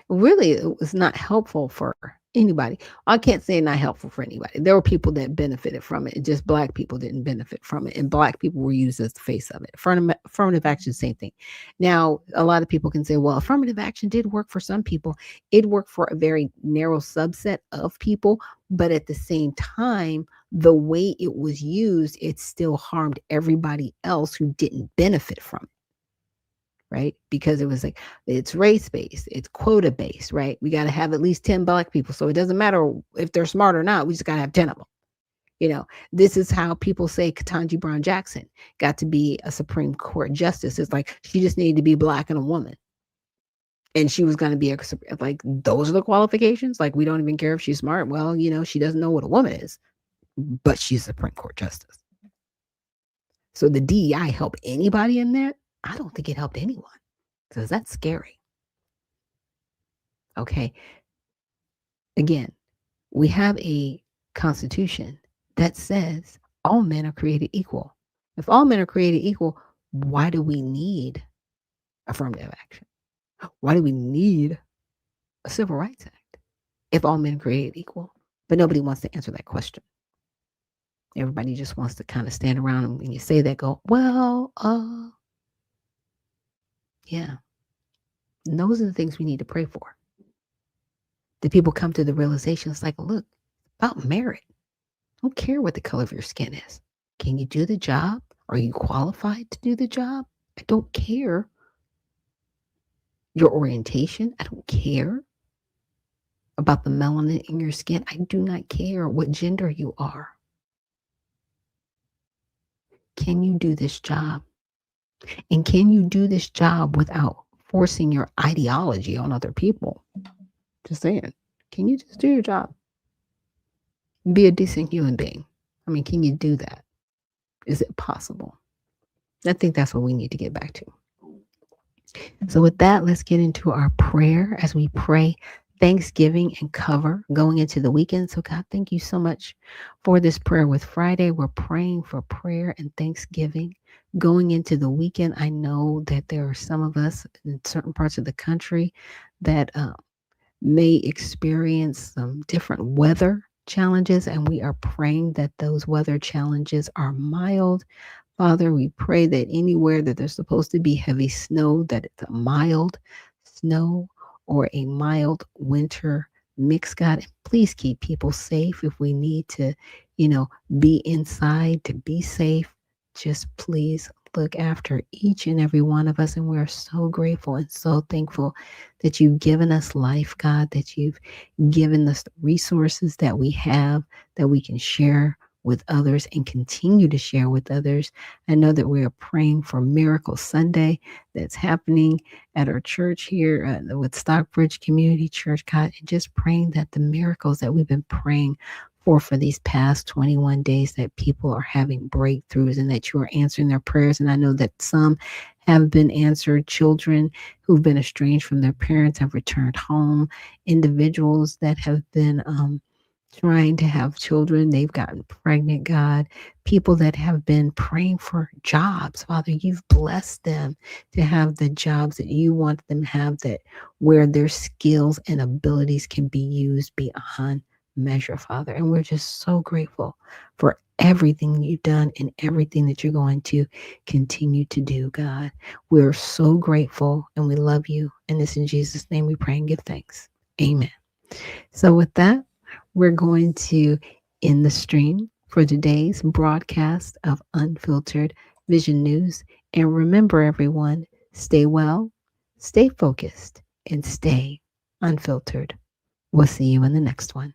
really was not helpful for anybody. I can't say not helpful for anybody. There were people that benefited from it. Just Black people didn't benefit from it. And Black people were used as the face of it. Affirmative action, same thing. Now, a lot of people can say, well, affirmative action did work for some people. It worked for a very narrow subset of people. But at the same time, the way it was used, it still harmed everybody else who didn't benefit from it. Right? Because it was like, it's race-based, it's quota-based, right? We got to have at least 10 Black people. So it doesn't matter if they're smart or not. We just got to have 10 of them. This is how people say Ketanji Brown Jackson got to be a Supreme Court justice. It's like, she just needed to be Black and a woman. And she was going to be like, those are the qualifications. Like, we don't even care if she's smart. Well, she doesn't know what a woman is, but she's a Supreme Court justice. So the DEI help anybody in that? I don't think it helped anyone, because that's scary. Okay. Again, we have a constitution that says all men are created equal. If all men are created equal, why do we need affirmative action? Why do we need a Civil Rights Act if all men are created equal? But nobody wants to answer that question. Everybody just wants to kind of stand around and when you say that, go, well, yeah. And those are the things we need to pray for. The people come to the realization, it's like, look, about merit. I don't care what the color of your skin is. Can you do the job? Are you qualified to do the job? I don't care your orientation. I don't care about the melanin in your skin. I do not care what gender you are. Can you do this job? And can you do this job without forcing your ideology on other people? Just saying. Can you just do your job? Be a decent human being. I mean, can you do that? Is it possible? I think that's what we need to get back to. So, with that, let's get into our prayer as we pray Thanksgiving and cover going into the weekend. So, God, thank you so much for this prayer with Friday. We're praying for prayer and Thanksgiving going into the weekend. I know that there are some of us in certain parts of the country that may experience some different weather challenges, and we are praying that those weather challenges are mild. Father, we pray that anywhere that there's supposed to be heavy snow, that it's a mild snow or a mild winter mix, God. And please keep people safe if we need to, be inside to be safe. Just please look after each and every one of us. And we're so grateful and so thankful that you've given us life, God, that you've given us the resources that we have that we can share with others and continue to share with others. I know that we are praying for Miracle Sunday that's happening at our church here with Stockbridge Community Church, God, and just praying that the miracles that we've been praying for these past 21 days, that people are having breakthroughs and that you are answering their prayers. And I know that some have been answered. Children who've been estranged from their parents have returned home. Individuals that have been trying to have children, they've gotten pregnant, God. People that have been praying for jobs, Father, you've blessed them to have the jobs that you want them to have, that where their skills and abilities can be used beyond measure, Father. And we're just so grateful for everything you've done and everything that you're going to continue to do, God. We're so grateful and we love you. And it's in Jesus' name we pray and give thanks. Amen. So with that, we're going to end the stream for today's broadcast of Unfiltered Vision News. And remember, everyone, stay well, stay focused, and stay unfiltered. We'll see you in the next one.